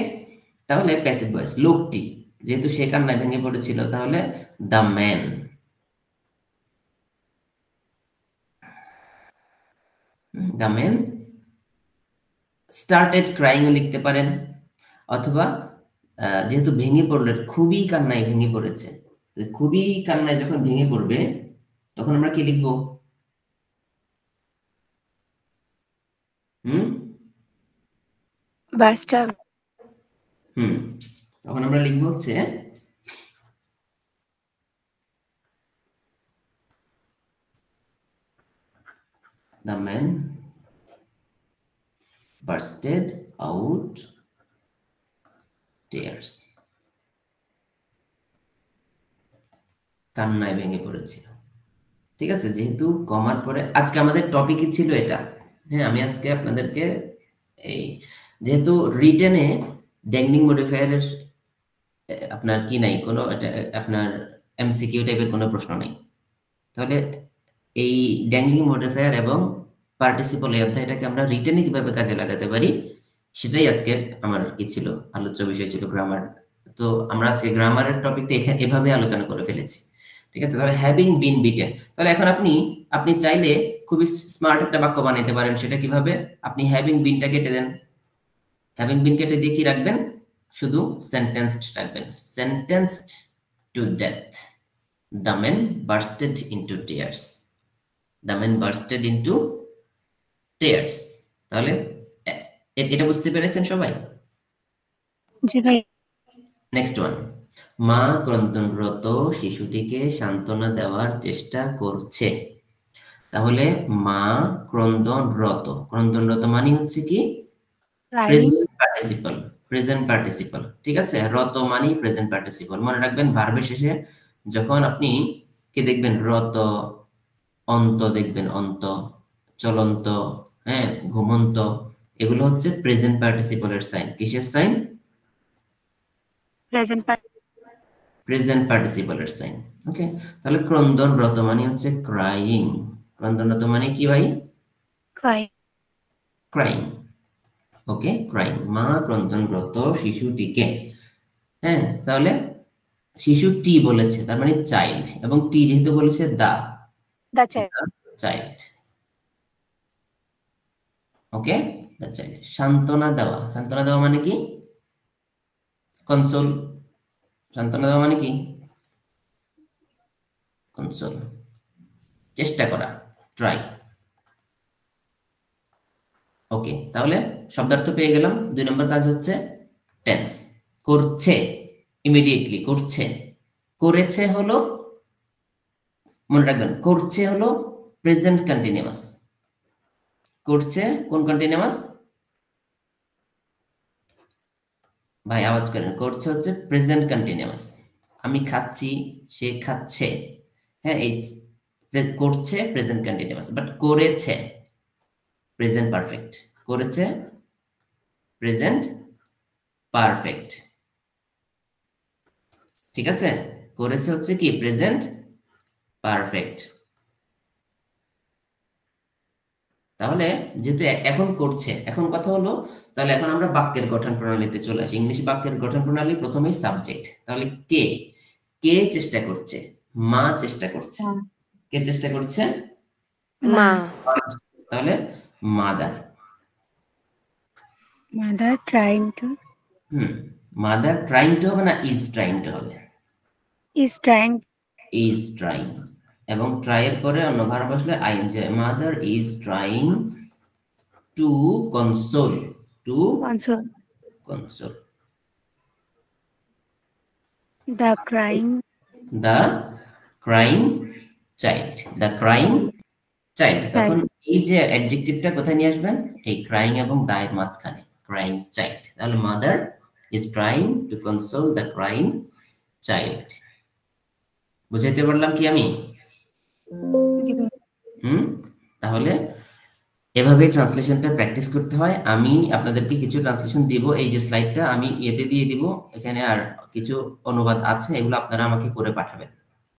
তাহলে প্যাসিভ ভয়েস। লোকটি, যেহেতু সে কান্নায় ভেঙে পড়েছিল, তাহলে the man. The man started ক্রাইংও লিখতে পারেন, অথবা যেহেতু ভেঙে পড়লে, খুবই কান্নায় ভেঙে পড়েছে, খুবই কান্নায় যখন ভেঙে পড়বে, তখন আমরা কি লিখবো? Burst out. তখন আমরা লিখবো হচ্ছে the man bursted out tears, কান্নায় ভেঙে পড়েছিল। ঠিক আছে, যেহেতু কমার পরে আজকে আমাদের টপিকই ছিল এটা। হ্যাঁ, আমি আজকে আপনাদেরকে এই যেহেতু রিটেনে ড্যাংলিং মডিফায়ারের আপনার কি নাই কোনো আপনার এমসিকিউ টাইপের কোনো প্রশ্ন নাই, তাহলে এই ড্যাংলিং মডিফায়ার এবং পার্টিসিপল এই অধ্যায়টাকে আমরা রিটেনে কিভাবে কাজে লাগাতে পারি সেটাই আজকে আমার কি ছিল আলোচ্য বিষয় ছিল গ্রামার। তো আমরা আজকে গ্রামারের টপিকটা এখানে এভাবে আলোচনা করে ফেলেছি। ঠিক আছে, তাহলে হ্যাভিং বিন বিটেন, তাহলে এখন আপনি চাইলে খুবই স্মার্ট একটা বাক্য বানাইতে পারেন। সেটা কিভাবে? আপনি হ্যাভিং বিনটা কেটে দেন, হ্যাভিং বিন কেটে দিয়ে কি রাখবেন? শুধু সেন্টেন্সড রাখবেন। Sentenced to death the man bursted into tears, the man bursted into tears. তাহলে এটা বুঝতে পেরেছেন সবাই? জি ভাই। নেক্সট ওয়ান, মা ক্রন্দনরত শিশুটিকে সান্ত্বনা দেওয়ার চেষ্টা করছে। তাহলে মা ক্রন্দনরত, ক্রন্দনরত মানে হচ্ছে কি প্রেজেন্ট পার্টিসিপল, প্রেজেন্ট পার্টিসিপল। ঠিক আছে, রত মানে প্রেজেন্ট পার্টিসিপল। মনে রাখবেন ভার্বের শেষে যখন আপনি কি দেখবেন, রত, অন্ত দেখবেন, অন্ত, চলন্ত, হ্যাঁ, ঘুমন্ত, এগুলো হচ্ছে প্রেজেন্ট পার্টিসিপলের সাইন। কিসের সাইন? প্রেজেন্ট পার্টিসিপলের সাইন। ওকে, তাহলে ক্রন্দনরত মানে হচ্ছে ক্রাইং। ক্রন্দনরত মানে কি ভাই? ক্রাইং। Okay, crying. মা ক্রন্দনরত শিশুটিকে, হ্যাঁ, তাহলে শিশুটি বলেছে তার মানে চাইল্ড, এবং টি যেহেতু বলেছে দা চাইল্ড। ওকে, দা চাইল্ড। সান্ত্বনা দেওয়া, সান্ত্বনা দেওয়া মানে কি? কনসোল। সান্ত্বনা দেওয়া মানে কি? কনসোল, চেষ্টা করা, ট্রাই। ওকে, তাহলে শব্দার্থ পেয়ে গেলাম। 2 নম্বর কাজ হচ্ছে টেন্স। করছে, ইমিডিয়েটলি করছে। করেছে হলো, মনে রাখবেন, করছে হলো প্রেজেন্ট কন্টিনিউয়াস। করছে কোন কন্টিনিউয়াস? ভাই আওয়াজ করেন। করছে হচ্ছে প্রেজেন্ট কন্টিনিউয়াস। আমি খাচ্ছি, সে খাচ্ছে, হ্যাঁ, এই করছে প্রেজেন্ট কন্টিনিউয়াস। বাট করেছে প্রেজেন্ট পারফেক্ট, করেছে প্রেজেন্ট পারফেক্ট। ঠিক আছে, করেছে হচ্ছে কি প্রেজেন্ট পারফেক্ট। তাহলে যেহেতু এখন করছে, এখন কথা হলো, তাহলে এখন আমরা বাক্যের গঠন প্রণালীতে চলে আসি। ইংলিশ বাক্যের গঠন প্রণালী প্রথমেই সাবজেক্ট। তাহলে কে, কে চেষ্টা করছে? মা চেষ্টা করছে। কে চেষ্টা করছে? মা। তাহলে mother. Mother trying to, mother trying to হবে না ইজ ট্রাইং টু হবে? Is trying. ইজ ট্রাইং, এবং ট্রাই এর পরে অন্য ভার্ব বসলে ING. Mother is trying to console, to console the crying, the crying child, the crying child. তখন এই যে অ্যাডজেক্টিভটা কোথায় নিয়ে আসবেন? এই ক্রাইং এবং দা এর মাঝখানে, ক্রাইং চাইল্ড। তাহলে mother is trying to console the crying child. বুঝাইতে পারলাম কি আমি? তাহলে এভাবে ট্রান্সলেশনটা প্র্যাকটিস করতে হয়। আমি আপনাদেরকে কিছু ট্রান্সলেশন দিব, এই যে স্লাইডটা আমি এতে দিয়ে দিব, এখানে আর কিছু অনুবাদ আছে, এগুলো আপনারা আমাকে করে পাঠাবেন।